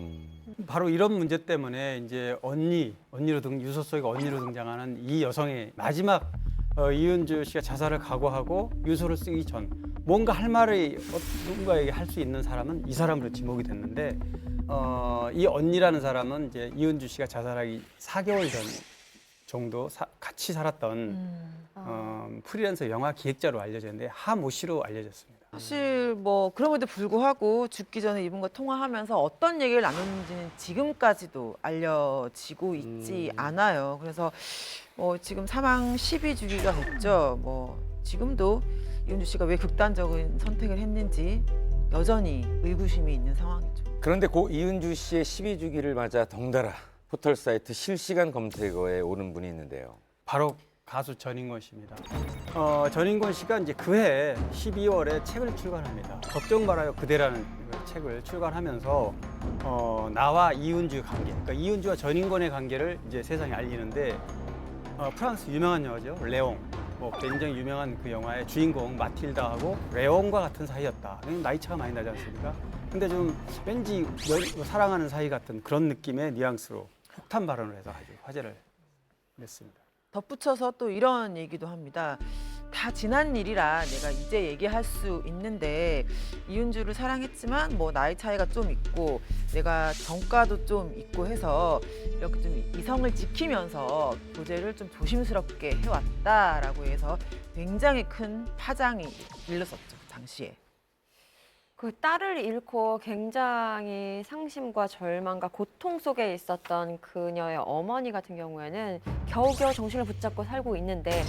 바로 이런 문제 때문에 이제 유서 속에 언니로 등장하는 이 여성의 마지막 이은주 씨가 자살을 각오하고 유서를 쓰기 전 뭔가 할 말을 누군가에게 할 수 있는 사람은 이 사람으로 지목이 됐는데 이 언니라는 사람은 이제 이은주 씨가 자살하기 4개월 전 정도 같이 살았던 프리랜서 영화 기획자로 알려졌는데 하모 씨로 알려졌습니다. 사실 뭐 그럼에도 불구하고 죽기 전에 이분과 통화하면서 어떤 얘기를 나눴는지는 지금까지도 알려지고 있지 않아요. 그래서 뭐 지금 사망 12주기가 됐죠. 뭐 지금도 이은주 씨가 왜 극단적인 선택을 했는지 여전히 의구심이 있는 상황이죠. 그런데 고 이은주 씨의 12주기를 맞아 덩달아 포털 사이트 실시간 검색어에 오른 분이 있는데요. 바로 가수 전인권 씨입니다. 전인권 씨가 이제 그해 12월에 책을 출간합니다. 걱정 말아요 그대라는 책을 출간하면서 나와 이은주 관계, 그러니까 이은주와 전인권의 관계를 이제 세상에 알리는데 프랑스 유명한 영화죠. 레옹. 굉장히 유명한 그 영화의 주인공 마틸다하고 레옹과 같은 사이였다. 나이 차가 많이 나지 않습니까? 근데 좀 왠지 사랑하는 사이 같은 그런 느낌의 뉘앙스로 폭탄 발언을 해서 아주 화제를 냈습니다. 덧붙여서 또 이런 얘기도 합니다. 다 지난 일이라 내가 이제 얘기할 수 있는데 이은주를 사랑했지만 뭐 나이 차이가 좀 있고 내가 정가도 좀 있고 해서 이렇게 좀 이성을 지키면서 교제를 좀 조심스럽게 해왔다라고 해서 굉장히 큰 파장이 일렀었죠 당시에. 그 딸을 잃고 굉장히 상심과 절망과 고통 속에 있었던 그녀의 어머니 같은 경우에는 겨우겨우 정신을 붙잡고 살고 있는데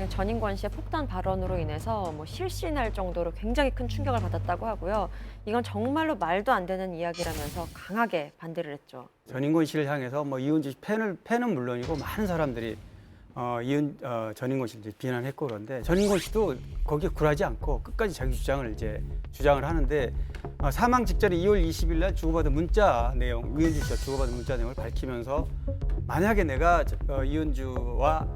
전인권 씨의 폭탄 발언으로 인해서 뭐 실신할 정도로 굉장히 큰 충격을 받았다고 하고요. 이건 정말로 말도 안 되는 이야기라면서 강하게 반대를 했죠. 전인권 씨를 향해서 뭐 이은주 씨 팬은 물론이고 많은 사람들이 전인권 씨를 이제 비난했고 그런데 전인권 씨도 거기에 굴하지 않고 끝까지 자기 주장을 하는데 사망 직전에 2월 20일 날 주고받은 문자 내용, 이은주 씨가 주고받은 문자 내용을 밝히면서 만약에 내가 이은주와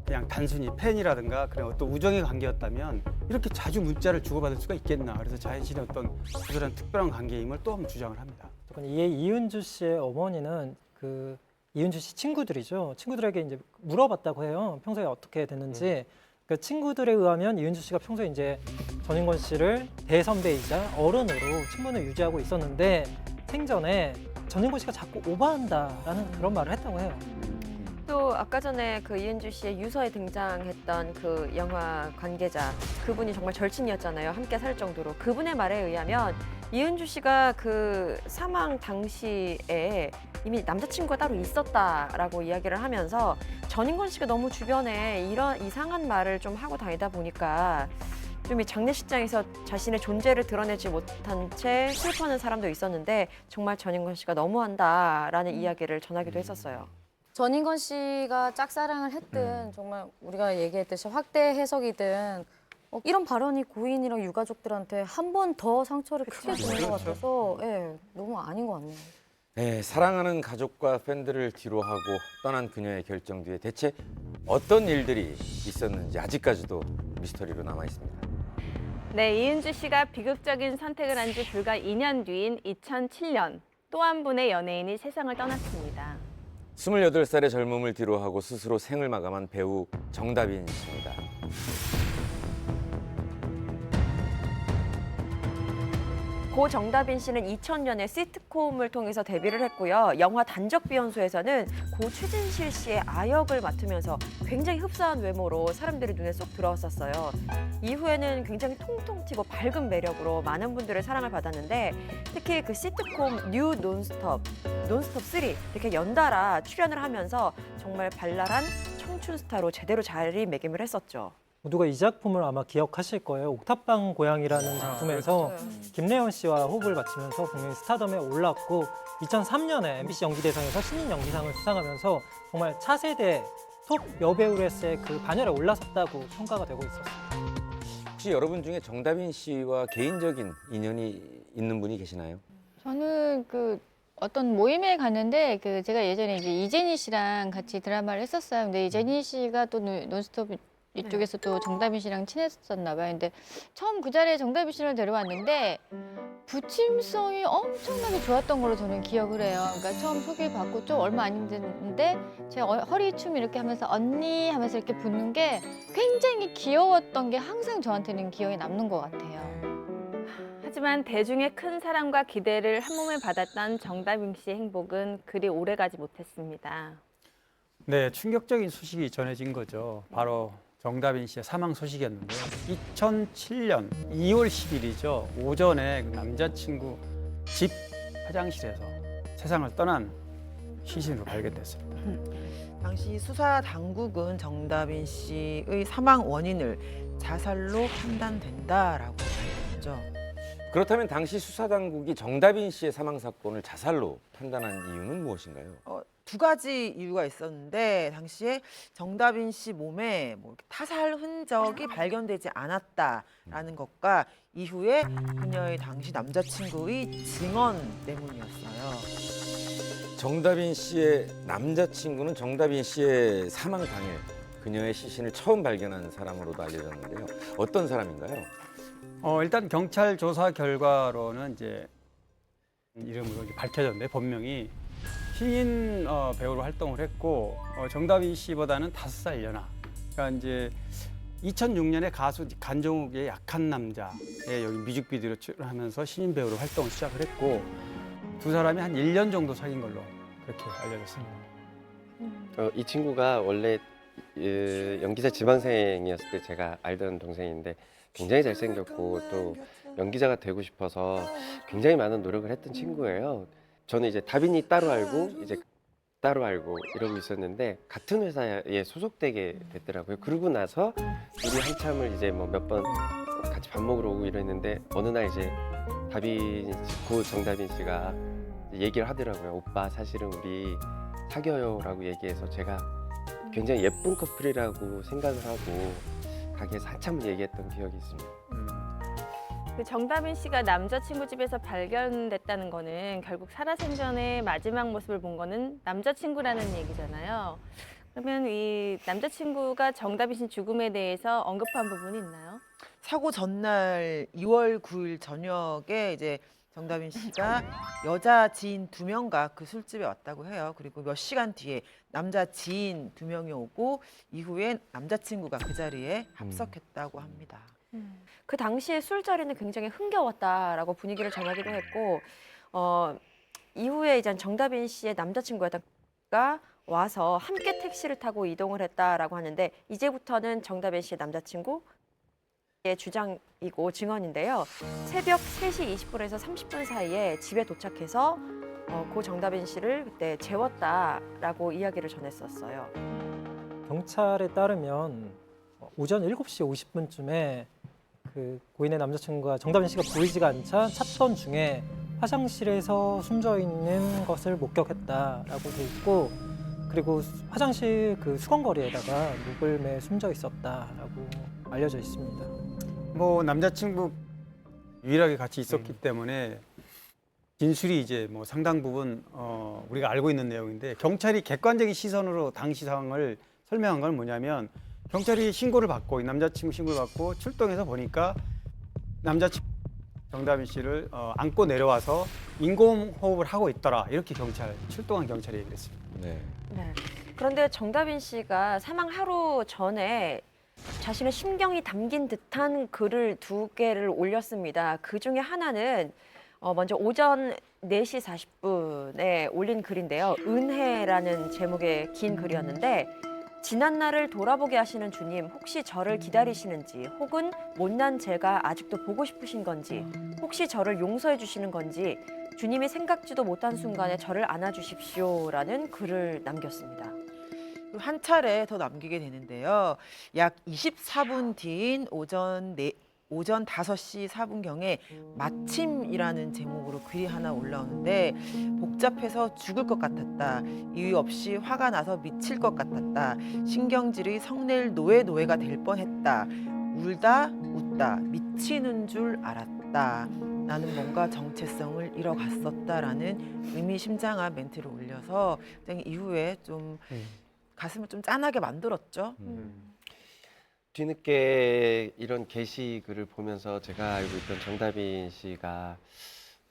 그냥 단순히 팬이라든가 그런 어떤 우정의 관계였다면 이렇게 자주 문자를 주고받을 수가 있겠나. 그래서 자신의 어떤 그런 특별한 관계임을 또 한번 주장을 합니다. 이에 이은주 씨의 어머니는 그 이은주 씨 친구들이죠. 친구들에게 이제 물어봤다고 해요. 평소에 어떻게 됐는지. 그 친구들에 의하면 이은주 씨가 평소에 이제 전인권 씨를 대선배이자 어른으로 친분을 유지하고 있었는데 생전에 전인권 씨가 자꾸 오버한다라는 그런 말을 했다고 해요. 또 아까 전에 그 이은주 씨의 유서에 등장했던 그 영화 관계자 그분이 정말 절친이었잖아요. 함께 살 정도로. 그분의 말에 의하면 이은주 씨가 그 사망 당시에 이미 남자친구가 따로 있었다라고 이야기를 하면서 전인권 씨가 너무 주변에 이런 이상한 말을 좀 하고 다니다 보니까 좀 이 장례식장에서 자신의 존재를 드러내지 못한 채 슬퍼하는 사람도 있었는데 정말 전인권 씨가 너무한다라는 이야기를 전하기도 했었어요. 전인권 씨가 짝사랑을 했든 정말 우리가 얘기했듯이 확대 해석이든 이런 발언이 고인이랑 유가족들한테 한 번 더 상처를 크게 주는 것 같아서 너무 아닌 것 같네요. 네, 사랑하는 가족과 팬들을 뒤로 하고 떠난 그녀의 결정 뒤에 대체 어떤 일들이 있었는지 아직까지도 미스터리로 남아 있습니다. 네, 이은주 씨가 비극적인 선택을 한 지 불과 2년 뒤인 2007년 또 한 분의 연예인이 세상을 떠났습니다. 28살의 젊음을 뒤로하고 스스로 생을 마감한 배우 정다빈 씨입니다. 고 정다빈 씨는 2000년에 시트콤을 통해서 데뷔를 했고요. 영화 단적비연소에서는 고 최진실 씨의 아역을 맡으면서 굉장히 흡사한 외모로 사람들의 눈에 쏙 들어왔었어요. 이후에는 굉장히 통통 튀고 밝은 매력으로 많은 분들의 사랑을 받았는데 특히 그 시트콤 뉴 논스톱 3 이렇게 연달아 출연을 하면서 정말 발랄한 청춘 스타로 제대로 자리매김을 했었죠. 모두가 이 작품을 아마 기억하실 거예요. 옥탑방 고양이라는 작품에서 김래원 씨와 호흡을 맞추면서 분명히 스타덤에 올랐고 2003년에 MBC 연기대상에서 신인 연기상을 수상하면서 정말 차세대 톱 여배우로서의 그 반열에 올라섰다고 평가가 되고 있었어요. 혹시 여러분 중에 정다빈 씨와 개인적인 인연이 있는 분이 계시나요? 저는 그 어떤 모임에 갔는데 제가 예전에 이제 이재니 씨랑 같이 드라마를 했었어요. 근데 이재니 씨가 또 논스톱 이쪽에서 또 정다빈 씨랑 친했었나 봐요. 근데 처음 그 자리에 정다빈 씨를 데려왔는데 부침성이 엄청나게 좋았던 걸로 저는 기억을 해요. 그러니까 처음 소개받고 좀 얼마 안 됐는데 제 허리춤 이렇게 하면서 언니 하면서 이렇게 붙는 게 굉장히 귀여웠던 게 항상 저한테는 기억에 남는 것 같아요. 하지만 대중의 큰 사랑과 기대를 한 몸에 받았던 정다빈 씨의 행복은 그리 오래가지 못했습니다. 네, 충격적인 소식이 전해진 거죠. 바로 정다빈 씨의 사망 소식이었는데요. 2007년 2월 10일이죠. 오전에 남자친구 집 화장실에서 세상을 떠난 시신으로 발견됐습니다. 당시 수사 당국은 정다빈 씨의 사망 원인을 자살로 판단된다라고 밝혔죠. 그렇다면 당시 수사당국이 정다빈 씨의 사망 사건을 자살로 판단한 이유는 무엇인가요? 두 가지 이유가 있었는데 당시에 정다빈 씨 몸에 뭐 타살 흔적이 발견되지 않았다라는 것과 이후에 그녀의 당시 남자친구의 증언 때문이었어요. 정다빈 씨의 남자친구는 정다빈 씨의 사망 당일 그녀의 시신을 처음 발견한 사람으로도 알려졌는데요. 어떤 사람인가요? 일단 경찰 조사 결과로는 이제 이름으로 이제 밝혀졌는데 본명이 신인 배우로 활동을 했고 정다빈 씨보다는 5살 연하. 그러니까 이제 2006년에 가수 간종욱의 약한 남자의 여기 뮤직비디오로 출연하면서 신인 배우로 활동을 시작을 했고 두 사람이 한 1년 정도 사귄 걸로 그렇게 알려졌습니다. 이 친구가 원래 연기자 지망생이었을 때 제가 알던 동생인데 굉장히 잘생겼고 또 연기자가 되고 싶어서 굉장히 많은 노력을 했던 친구예요. 저는 이제 다빈이 따로 알고 이제 따로 알고 이러고 있었는데 같은 회사에 소속되게 됐더라고요. 그러고 나서 우리 한참을 이제 뭐 몇 번 같이 밥 먹으러 오고 이랬는데 어느 날 이제 고 정다빈 씨가 얘기를 하더라고요. 오빠 사실은 우리 사겨요라고 얘기해서 제가 굉장히 예쁜 커플이라고 생각을 하고 가게에서 한참을 얘기했던 기억이 있습니다. 그 정다빈 씨가 남자친구 집에서 발견됐다는 거는 결국 살아생전의 마지막 모습을 본 거는 남자친구라는 얘기잖아요. 그러면 이 남자친구가 정다빈 씨 죽음에 대해서 언급한 부분이 있나요? 사고 전날 2월 9일 저녁에 이제 정다빈 씨가 여자 지인 2명과 그 술집에 왔다고 해요. 그리고 몇 시간 뒤에 남자 지인 2명이 오고 이후에 남자친구가 그 자리에 합석했다고 합니다. 그 당시에 술자리는 굉장히 흥겨웠다라고 분위기를 전하기도 했고 이후에 이제 정다빈 씨의 남자친구가 와서 함께 택시를 타고 이동을 했다라고 하는데 이제부터는 정다빈 씨의 남자친구의 주장이고 증언인데요. 새벽 3시 20분에서 30분 사이에 집에 도착해서 고 정다빈 씨를 그때 재웠다라고 이야기를 전했었어요. 경찰에 따르면 오전 7시 50분쯤에 그 고인의 남자친구가 정다빈 씨가 보이지가 않자 찾던 중에 화장실에서 숨져 있는 것을 목격했다라고 돼 있고 그리고 화장실 그 수건거리에다가 목을 매 숨져 있었다라고 알려져 있습니다. 뭐 남자친구 유일하게 같이 있었기 때문에 진술이 이제 뭐 상당 부분 우리가 알고 있는 내용인데 경찰이 객관적인 시선으로 당시 상황을 설명한 건 뭐냐면 경찰이 신고를 받고 이 남자친구 신고를 받고 출동해서 보니까 남자친구 정다빈 씨를 안고 내려와서 인공호흡을 하고 있더라 이렇게 출동한 경찰이 얘기를 했습니다. 네. 네. 그런데 정다빈 씨가 사망 하루 전에 자신의 심경이 담긴 듯한 글을 2개를 올렸습니다. 그 중에 하나는 먼저 오전 4시 40분에 올린 글인데요. 은혜라는 제목의 긴 글이었는데 지난 날을 돌아보게 하시는 주님, 혹시 저를 기다리시는지, 혹은 못난 제가 아직도 보고 싶으신 건지, 혹시 저를 용서해 주시는 건지, 주님이 생각지도 못한 순간에 저를 안아주십시오라는 글을 남겼습니다. 한 차례 더 남기게 되는데요. 약 24분 뒤인 오전 5시 4분경에 마침이라는 제목으로 글이 하나 올라오는데 복잡해서 죽을 것 같았다. 이유 없이 화가 나서 미칠 것 같았다. 신경질이 성낼 노예가 될 뻔했다. 울다 웃다 미치는 줄 알았다. 나는 뭔가 정체성을 잃어갔었다라는 의미심장한 멘트를 올려서 굉장히 이후에 좀 가슴을 좀 짠하게 만들었죠. 뒤늦게 이런 게시글을 보면서 제가 알고 있던 정다빈 씨가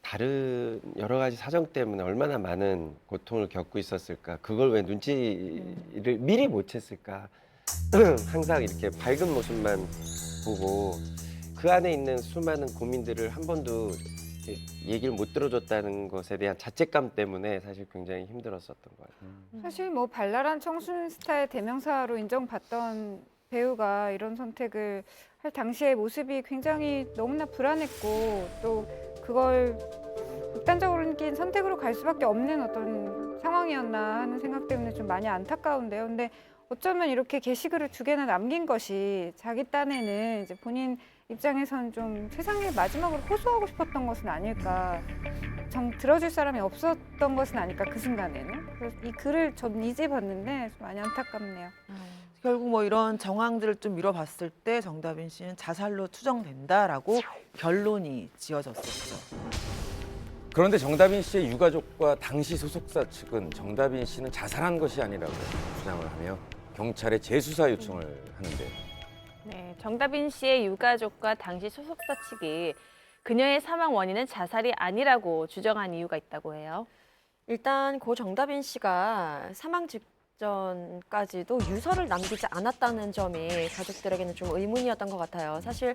다른 여러 가지 사정 때문에 얼마나 많은 고통을 겪고 있었을까, 그걸 왜 눈치를 미리 못 챘을까. 항상 이렇게 밝은 모습만 보고 그 안에 있는 수많은 고민들을 한 번도 얘기를 못 들어줬다는 것에 대한 자책감 때문에 사실 굉장히 힘들었었던 것 같아요. 사실 뭐 발랄한 청순 스타의 대명사로 인정받던 배우가 이런 선택을 할 당시의 모습이 굉장히 너무나 불안했고 또 그걸 극단적인 선택으로 갈 수밖에 없는 어떤 상황이었나 하는 생각 때문에 좀 많이 안타까운데요. 근데 어쩌면 이렇게 게시글을 2개나 남긴 것이 자기 딴에는 이제 본인 입장에선 좀 세상의 마지막으로 호소하고 싶었던 것은 아닐까, 들어줄 사람이 없었던 것은 아닐까 그 순간에는. 그래서 이 글을 전 이제 봤는데 좀 많이 안타깝네요. 결국 뭐 이런 정황들을 좀 미뤄봤을 때 정다빈 씨는 자살로 추정된다라고 결론이 지어졌었죠. 그런데 정다빈 씨의 유가족과 당시 소속사 측은 정다빈 씨는 자살한 것이 아니라고 주장을 하며 경찰에 재수사 요청을 하는데. 네, 정다빈 씨의 유가족과 당시 소속사 측이 그녀의 사망 원인은 자살이 아니라고 주장한 이유가 있다고 해요. 일단 고 정다빈 씨가 사망 직전 직전까지도 유서를 남기지 않았다는 점이 가족들에게는 좀 의문이었던 것 같아요. 사실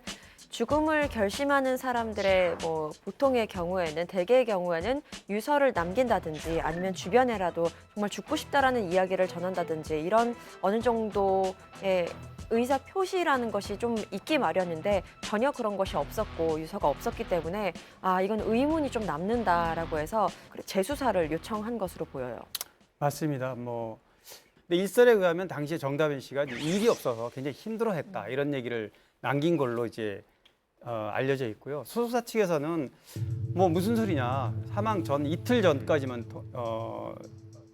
죽음을 결심하는 사람들의 뭐 보통의 경우에는 대개의 경우에는 유서를 남긴다든지 아니면 주변에라도 정말 죽고 싶다라는 이야기를 전한다든지 이런 어느 정도의 의사 표시라는 것이 좀 있기 마련인데 전혀 그런 것이 없었고 유서가 없었기 때문에 아 이건 의문이 좀 남는다라고 해서 재수사를 요청한 것으로 보여요. 맞습니다. 뭐 근데 일설에 의하면 당시에 정다빈 씨가 이제 일이 없어서 굉장히 힘들어했다 이런 얘기를 남긴 걸로 이제 알려져 있고요. 소속사 측에서는 뭐 무슨 소리냐 사망 전 이틀 전까지만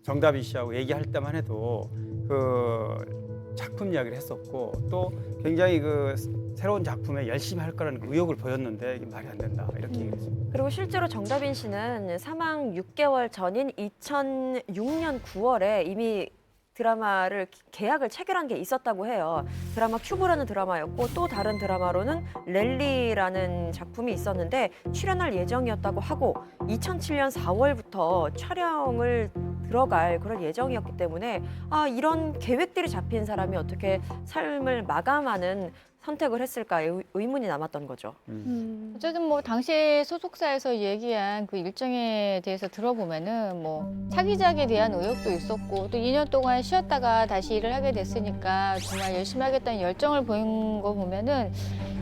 정다빈 씨하고 얘기할 때만 해도 그 작품 이야기를 했었고 또 굉장히 그 새로운 작품에 열심히 할 거라는 의욕을 보였는데 이게 말이 안 된다 이렇게 얘기를 했습니다. 그리고 실제로 정다빈 씨는 사망 6개월 전인 2006년 9월에 이미 드라마를 계약을 체결한 게 있었다고 해요. 드라마 큐브라는 드라마였고 또 다른 드라마로는 랠리라는 작품이 있었는데 출연할 예정이었다고 하고 2007년 4월부터 촬영을 들어갈 그런 예정이었기 때문에 아 이런 계획들이 잡힌 사람이 어떻게 삶을 마감하는 선택을 했을까 의문이 남았던 거죠. 어쨌든 뭐 당시 소속사에서 얘기한 그 일정에 대해서 들어보면은 뭐 차기작에 대한 의욕도 있었고 또 2년 동안 쉬었다가 다시 일을 하게 됐으니까 정말 열심히 하겠다는 열정을 보인 거 보면은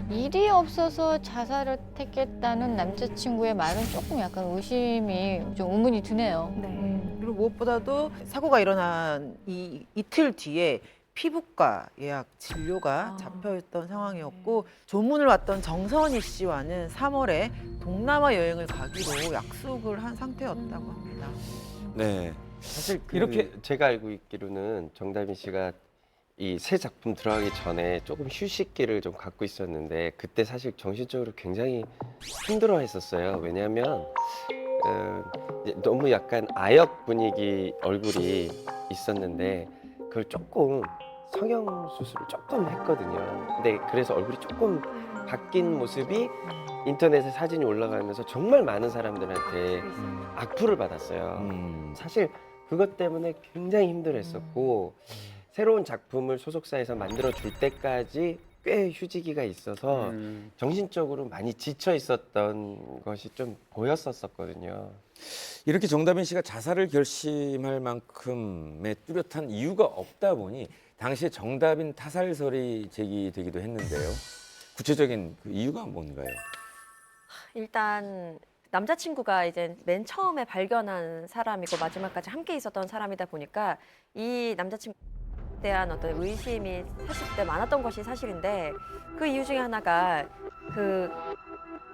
일이 없어서 자살을 택했다는 남자친구의 말은 조금 약간 의심이 좀 의문이 드네요. 그리고 무엇보다도 사고가 일어난 이틀 뒤에 피부과 예약 진료가 잡혀있던 상황이었고 조문을 왔던 정선희 씨와는 3월에 동남아 여행을 가기로 약속을 한 상태였다고 합니다. 네. 사실 이렇게 제가 알고 있기로는 정다빈 씨가 이 새 작품 들어가기 전에 조금 휴식기를 좀 갖고 있었는데 그때 사실 정신적으로 굉장히 힘들어했었어요. 왜냐하면 너무 약간 아역 분위기 얼굴이 있었는데 그걸 조금 성형 수술을 조금 했거든요. 근데 그래서 얼굴이 조금 바뀐 모습이 인터넷에 사진이 올라가면서 정말 많은 사람들한테 악플을 받았어요. 사실 그것 때문에 굉장히 힘들었었고 새로운 작품을 소속사에서 만들어 줄 때까지 꽤 휴지기가 있어서 정신적으로 많이 지쳐 있었던 것이 좀 보였었거든요. 이렇게 정다빈 씨가 자살을 결심할 만큼의 뚜렷한 이유가 없다 보니 당시에 정다빈 타살설이 제기되기도 했는데요. 구체적인 그 이유가 뭔가요? 일단 남자친구가 이제 맨 처음에 발견한 사람이고 마지막까지 함께 있었던 사람이다 보니까 이 남자친구에 대한 어떤 의심이 사실 그때 많았던 것이 사실인데 그 이유 중에 하나가 그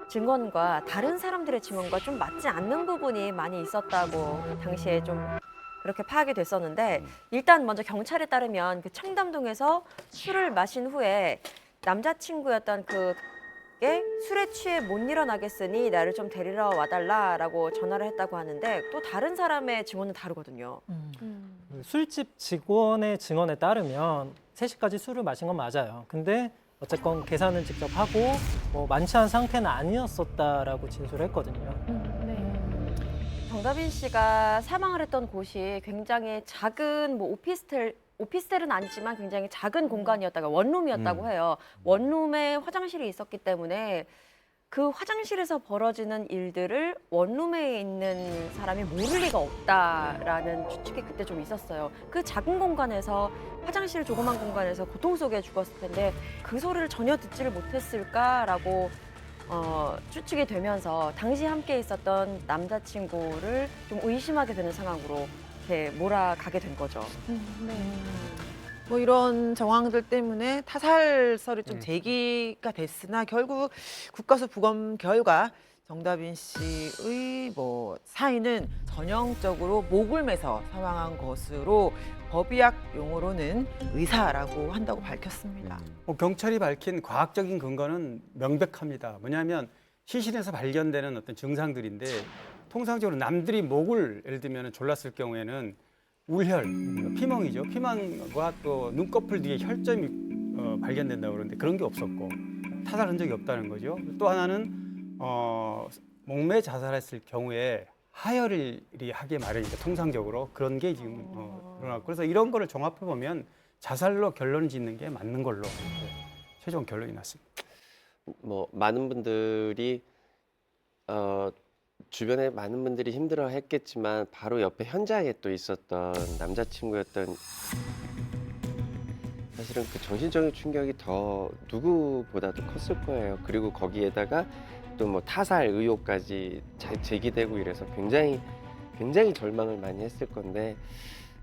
증언과 다른 사람들의 증언과 좀 맞지 않는 부분이 많이 있었다고 당시에 좀 그렇게 파악이 됐었는데 일단 먼저 경찰에 따르면 그 청담동에서 술을 마신 후에 남자친구였던 그게 술에 취해 못 일어나겠으니 나를 좀 데리러 와달라라고 전화를 했다고 하는데 또 다른 사람의 증언은 다르거든요. 그 술집 직원의 증언에 따르면 3시까지 술을 마신 건 맞아요. 근데 어쨌건 계산은 직접 하고 뭐 만취한 상태는 아니었었다라고 진술했거든요. 정다빈 씨가 사망을 했던 곳이 굉장히 작은 뭐 오피스텔은 아니지만 굉장히 작은 공간이었다가 원룸이었다고 해요. 원룸에 화장실이 있었기 때문에 그 화장실에서 벌어지는 일들을 원룸에 있는 사람이 모를 리가 없다라는 추측이 그때 좀 있었어요. 그 작은 공간에서 화장실 조그만 공간에서 고통 속에 죽었을 텐데 그 소리를 전혀 듣지를 못했을까라고 추측이 되면서 당시 함께 있었던 남자친구를 좀 의심하게 되는 상황으로 이렇게 몰아가게 된 거죠. 뭐 이런 정황들 때문에 타살설이 좀 제기가 됐으나 결국 국가수 부검 결과 정다빈 씨의 뭐 사인은 전형적으로 목을 매서 사망한 것으로 법의학 용어로는 의사라고 한다고 밝혔습니다. 경찰이 밝힌 과학적인 근거는 명백합니다. 뭐냐면 시신에서 발견되는 어떤 증상들인데 통상적으로 남들이 목을 예를 들면 졸랐을 경우에는 울혈, 피멍이죠. 피멍과 또 눈꺼풀 뒤에 혈점이 발견된다고 그러는데 그런 게 없었고 타살 흔적이 없다는 거죠. 또 하나는 목매 자살했을 경우에 하혈이 하게 마련이니까 통상적으로 그런 게 지금 일어났고 그래서 이런 거를 종합해 보면 자살로 결론 짓는 게 맞는 걸로 이렇게 최종 결론이 났습니다. 뭐 많은 분들이 주변에 많은 분들이 힘들어했겠지만 바로 옆에 현장에 또 있었던 남자친구였던 사실은 그 정신적인 충격이 더 누구보다도 컸을 거예요. 그리고 거기에다가 또 뭐 타살 의혹까지 제기되고 이래서 굉장히 절망을 많이 했을 건데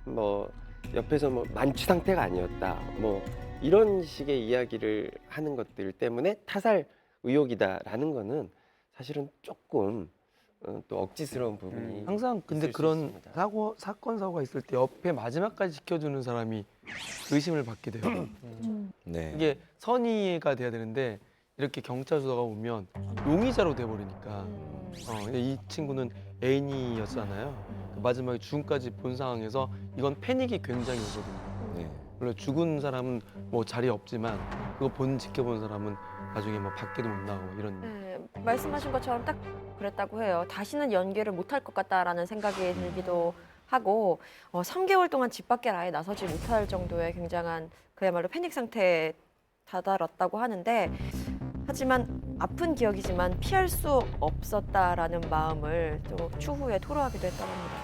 뭐 옆에서 뭐 만취 상태가 아니었다 뭐 이런 식의 이야기를 하는 것들 때문에 타살 의혹이다라는 거는 사실은 조금 또 억지스러운 부분이 항상 근데 있을 수 그런 있습니다. 사건 사고가 있을 때 옆에 마지막까지 지켜주는 사람이 의심을 받게 돼요. 네. 이게 선의가 돼야 되는데 이렇게 경찰 수사가 오면 용의자로 돼버리니까 이 친구는 애인이었잖아요. 마지막에 죽음까지 본 상황에서 이건 패닉이 굉장히 오거든요. 네. 원래 죽은 사람은 뭐 자리에 없지만 그거 지켜본 사람은 나중에 뭐 밖에도 못 나오고 이런. 네, 말씀하신 것처럼 딱 그랬다고 해요. 다시는 연기를 못할 것 같다라는 생각이 들기도 하고 3개월 동안 집 밖에 아예 나서지 못할 정도의 굉장한 그야말로 패닉 상태에 다다랐다고 하는데 하지만 아픈 기억이지만 피할 수 없었다라는 마음을 또 추후에 토로하기도 했다고 합니다.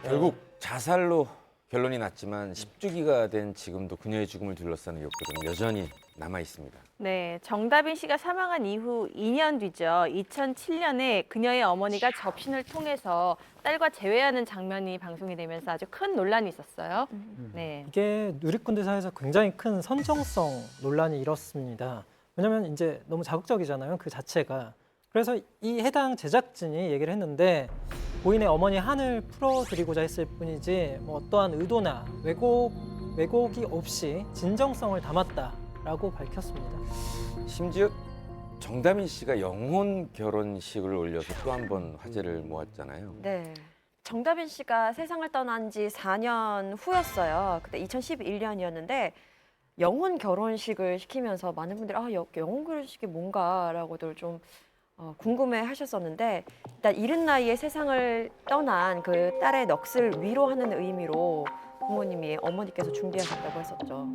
결국 자살로 결론이 났지만 10주기가 된 지금도 그녀의 죽음을 둘러싸는 의혹들은 여전히 남아 있습니다. 네, 정다빈 씨가 사망한 이후 2년 뒤죠. 2007년에 그녀의 어머니가 접신을 통해서 딸과 재회하는 장면이 방송이 되면서 아주 큰 논란이 있었어요. 네. 이게 누리꾼들 사이에서 굉장히 큰 선정성 논란이 일었습니다. 왜냐하면 이제 너무 자극적이잖아요, 그 자체가. 그래서 이 해당 제작진이 얘기를 했는데 고인의 어머니 한을 풀어드리고자 했을 뿐이지 뭐 어떠한 의도나 왜곡이 없이 진정성을 담았다라고 밝혔습니다. 심지어 정다빈 씨가 영혼 결혼식을 올려서 또 한 번 화제를 모았잖아요. 네. 정다빈 씨가 세상을 떠난 지 4년 후였어요. 그때 2011년이었는데 영혼 결혼식을 시키면서 많은 분들이 영혼 결혼식이 뭔가라고들 좀 궁금해 하셨었는데 일단 이른 나이에 세상을 떠난 그 딸의 넋을 위로하는 의미로 부모님이 어머니께서 준비하셨다고 했었죠.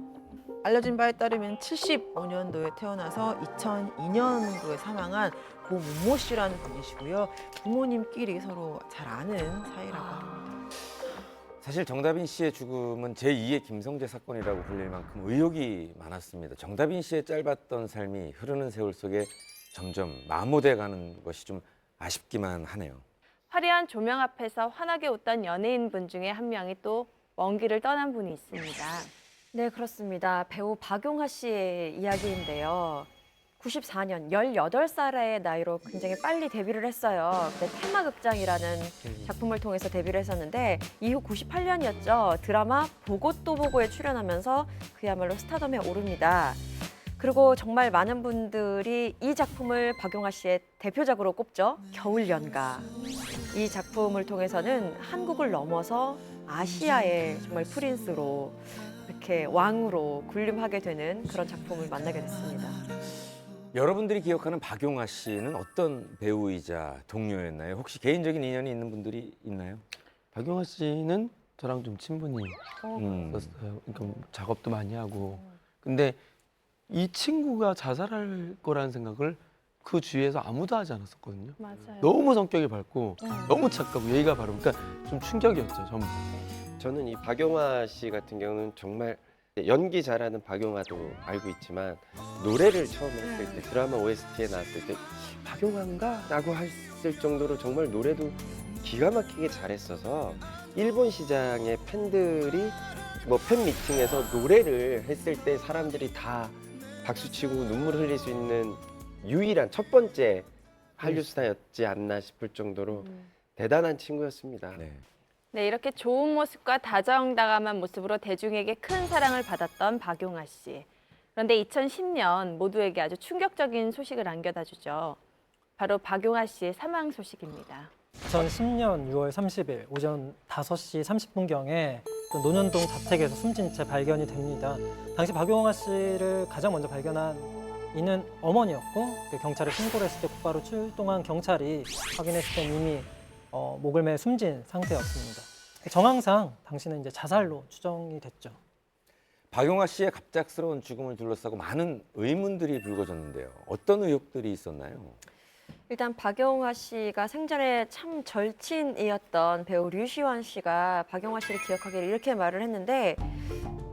알려진 바에 따르면 75년도에 태어나서 2002년도에 사망한 고문모 씨라는 분이시고요. 부모님끼리 서로 잘 아는 사이라고 합니다. 사실 정다빈 씨의 죽음은 제2의 김성재 사건이라고 불릴 만큼 의혹이 많았습니다. 정다빈 씨의 짧았던 삶이 흐르는 세월 속에 점점 마모돼 가는 것이 좀 아쉽기만 하네요. 화려한 조명 앞에서 환하게 웃던 연예인분 중에 한 명이 또 먼 길을 떠난 분이 있습니다. 네, 그렇습니다. 배우 박용하 씨의 이야기인데요. 94년 18살의 나이로 굉장히 빨리 데뷔를 했어요. 그때 테마극장이라는 작품을 통해서 데뷔를 했었는데 이후 98년이었죠. 드라마 보고 또 보고에 출연하면서 그야말로 스타덤에 오릅니다. 그리고 정말 많은 분들이 이 작품을 박용하 씨의 대표작으로 꼽죠. 겨울연가. 이 작품을 통해서는 한국을 넘어서 아시아의 정말 프린스로 이렇게 왕으로 군림하게 되는 그런 작품을 만나게 됐습니다. 여러분들이 기억하는 박용하 씨는 어떤 배우이자 동료였나요? 혹시 개인적인 인연이 있는 분들이 있나요? 박용하 씨는 저랑 좀 친분이 있었어요. 그러니까 작업도 많이 하고. 근데 이 친구가 자살할 거라는 생각을 그 주위에서 아무도 하지 않았었거든요. 맞아요. 너무 성격이 밝고 너무 착하고 예의가 바르고 그러니까 좀 충격이었죠. 전부. 저는 이 박용하 씨 같은 경우는 정말 연기 잘하는 박용하도 알고 있지만 노래를 처음 했을 때 드라마 OST에 나왔을 때 박용하인가? 라고 했을 정도로 정말 노래도 기가 막히게 잘했어서 일본 시장의 팬들이 뭐 팬 미팅에서 노래를 했을 때 사람들이 다 박수치고 눈물 흘릴 수 있는 유일한 첫 번째 한류 스타였지 않나 싶을 정도로 대단한 친구였습니다. 네, 이렇게 좋은 모습과 다정다감한 모습으로 대중에게 큰 사랑을 받았던 박용하 씨. 그런데 2010년 모두에게 아주 충격적인 소식을 안겨다 주죠. 바로 박용하 씨의 사망 소식입니다. 2010년 6월 30일 오전 5시 30분경에 논현동 자택에서 숨진 채 발견이 됩니다. 당시 박용하 씨를 가장 먼저 발견한 이는 어머니였고 경찰에 신고를 했을 때 곧바로 출동한 경찰이 확인했을 때 이미 목을 매 숨진 상태였습니다. 정황상 당시는 이제 자살로 추정이 됐죠. 박용화 씨의 갑작스러운 죽음을 둘러싸고 많은 의문들이 불거졌는데요. 어떤 의혹들이 있었나요? 일단 박용화 씨가 생전에 참 절친이었던 배우 류시환 씨가 박용화 씨를 기억하기를 이렇게 말을 했는데,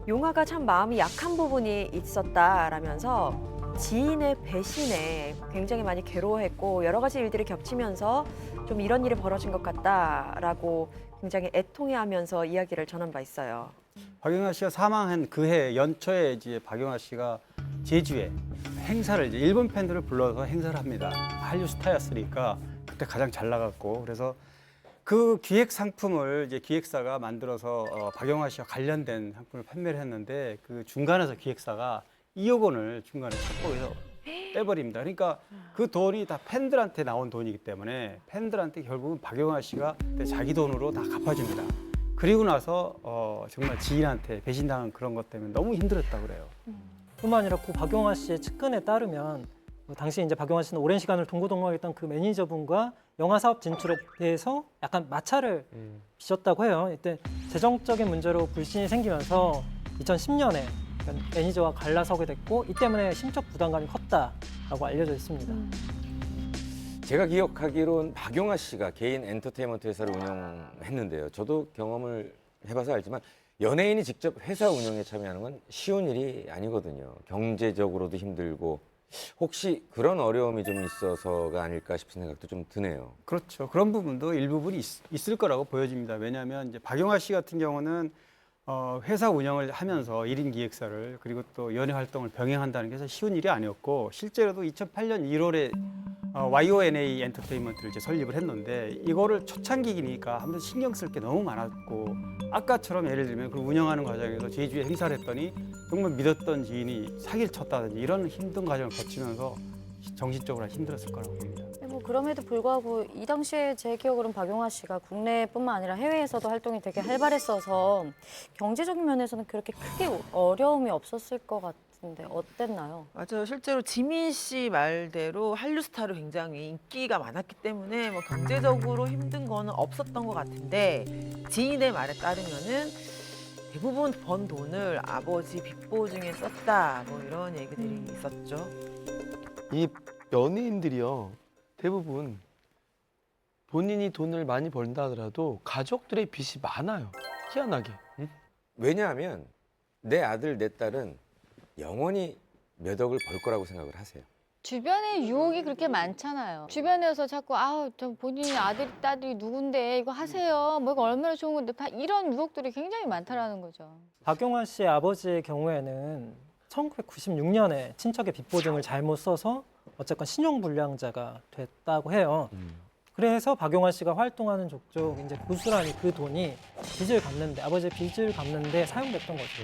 용화가 참 마음이 약한 부분이 있었다라면서 지인의 배신에 굉장히 많이 괴로워했고 여러 가지 일들이 겹치면서 좀 이런 일이 벌어진 것 같다라고 굉장히 애통해하면서 이야기를 전한 바 있어요. 박용화 씨가 사망한 그해 연초에 이제 박용화 씨가 제주에 행사를 이제 일본 팬들을 불러서 행사를 합니다. 한류 스타였으니까 그때 가장 잘 나갔고, 그래서 그 기획 상품을 이제 기획사가 만들어서 박용화 씨와 관련된 상품을 판매를 했는데, 그 중간에서 기획사가 2억 원을 중간에 착보해서 빼버립니다. 그러니까 그 돈이 다 팬들한테 나온 돈이기 때문에 팬들한테 결국은 박용화 씨가 자기 돈으로 다 갚아줍니다. 그리고 나서 정말 지인한테 배신당한 그런 것 때문에 너무 힘들었다고 그래요. 뿐만 아니라 고 박용화 씨의 측근에 따르면 당시 이제 박용화 씨는 오랜 시간을 동고동락했던 그 매니저분과 영화 사업 진출에 대해서 약간 마찰을 빚었다고 해요. 이때 재정적인 문제로 불신이 생기면서 2010년에 매니저와 갈라서게 됐고, 이 때문에 심적 부담감이 컸다라고 알려져 있습니다. 제가 기억하기론 박용화 씨가 개인 엔터테인먼트 회사를 운영했는데요. 저도 경험을 해봐서 알지만 연예인이 직접 회사 운영에 참여하는 건 쉬운 일이 아니거든요. 경제적으로도 힘들고, 혹시 그런 어려움이 좀 있어서가 아닐까 싶은 생각도 좀 드네요. 그렇죠. 그런 부분도 일부분이 있을 거라고 보여집니다. 왜냐하면 이제 박용화 씨 같은 경우는 회사 운영을 하면서 1인 기획사를, 그리고 또 연예 활동을 병행한다는 게 쉬운 일이 아니었고, 실제로도 2008년 1월에 YONA 엔터테인먼트를 이제 설립을 했는데, 이거를 초창기이니까 아무튼 신경 쓸 게 너무 많았고, 아까처럼 예를 들면 그걸 운영하는 과정에서 제주에 행사를 했더니 정말 믿었던 지인이 사기를 쳤다든지 이런 힘든 과정을 거치면서 정신적으로 힘들었을 거라고 봅니다. 뭐 그럼에도 불구하고 이 당시에 제 기억으로는 박용화 씨가 국내뿐만 아니라 해외에서도 활동이 되게 활발했어서 경제적인 면에서는 그렇게 크게 어려움이 없었을 것 같은데 어땠나요? 맞아요. 실제로 지민 씨 말대로 한류 스타로 굉장히 인기가 많았기 때문에 뭐 경제적으로 힘든 거는 없었던 것 같은데, 지인의 말에 따르면은 대부분 번 돈을 아버지 빚보증에 썼다, 뭐 이런 얘기들이 있었죠. 이 연예인들이요, 대부분 본인이 돈을 많이 번다 하더라도 가족들의 빚이 많아요. 희한하게. 왜냐하면 내 아들, 내 딸은 영원히 몇 억을 벌 거라고 생각을 하세요. 주변에 유혹이 그렇게 많잖아요. 주변에서 자꾸 저 본인이 아들이 딸이 누군데 이거 하세요. 뭐 이거 얼마나 좋은 건데 이런 유혹들이 굉장히 많다라는 거죠. 박용화 씨의 아버지의 경우에는 1996년에 친척의 빚보증을 잘못 써서 어쨌건 신용불량자가 됐다고 해요. 그래서 박용화 씨가 활동하는 족족 이제 고스란히 그 돈이 아버지의 빚을 갚는데 사용됐던 거죠.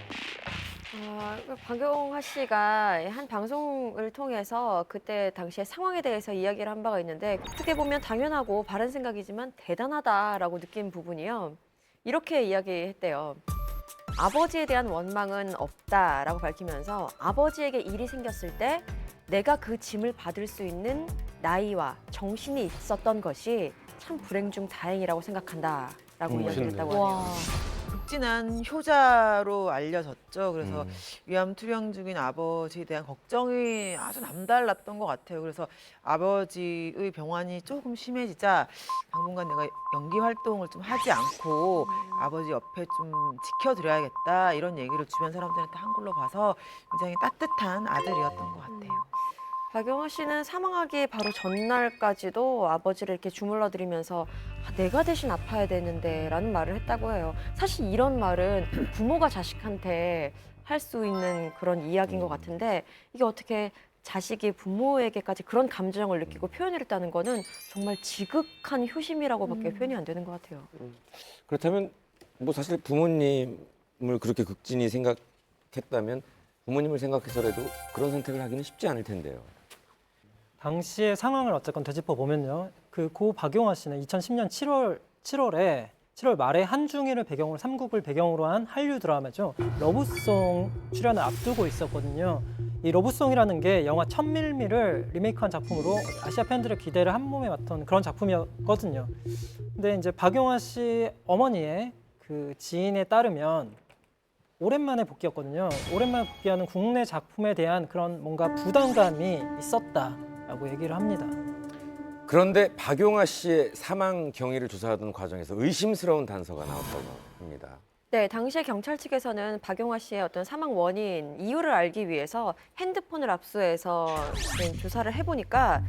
박용화 씨가 한 방송을 통해서 그때 당시의 상황에 대해서 이야기를 한 바가 있는데, 어떻게 보면 당연하고 바른 생각이지만 대단하다라고 느낀 부분이요. 이렇게 이야기했대요. 아버지에 대한 원망은 없다라고 밝히면서 아버지에게 일이 생겼을 때 내가 그 짐을 받을 수 있는 나이와 정신이 있었던 것이 참 불행 중 다행이라고 생각한다라고 이야기를 했다고 하네요. 극진한 효자로 알려졌죠. 그래서 위암 투병 중인 아버지에 대한 걱정이 아주 남달랐던 것 같아요. 그래서 아버지의 병환이 조금 심해지자 당분간 내가 연기 활동을 좀 하지 않고 아버지 옆에 좀 지켜드려야겠다, 이런 얘기를 주변 사람들한테 한글로 봐서 굉장히 따뜻한 아들이었던 것 같아요. 박용화 씨는 사망하기 바로 전날까지도 아버지를 이렇게 주물러드리면서 내가 대신 아파야 되는데 라는 말을 했다고 해요. 사실 이런 말은 부모가 자식한테 할 수 있는 그런 이야기인 것 같은데, 이게 어떻게 자식이 부모에게까지 그런 감정을 느끼고 표현을 했다는 거는 정말 지극한 효심이라고밖에 표현이 안 되는 것 같아요. 그렇다면 뭐 사실 부모님을 그렇게 극진히 생각했다면 부모님을 생각해서라도 그런 선택을 하기는 쉽지 않을 텐데요. 당시의 상황을 어쨌건 되짚어 보면요. 그 고 박용화 씨는 2010년 7월 말에 한중일을 배경으로 3국을 배경으로 한 한류 드라마죠. 러브송 출연을 앞두고 있었거든요. 이 러브송이라는 게 영화 1000mm를 리메이크한 작품으로 아시아 팬들의 기대를 한 몸에 맡은 그런 작품이었거든요. 근데 이제 박용화 씨 어머니의 그 지인에 따르면 오랜만에 복귀였거든요. 오랜만에 복귀하는 국내 작품에 대한 그런 뭔가 부담감이 있었다라고 얘기를 합니다. 그런데 박용화 씨의 사망 경위를 조사하던 과정에서 의심스러운 단서가 나왔다고 합니다. 네, 당시에 경찰 측에서는 박용화 씨의 어떤 사망 원인, 이유를 알기 위해서 핸드폰을 압수해서 조사를 해보니까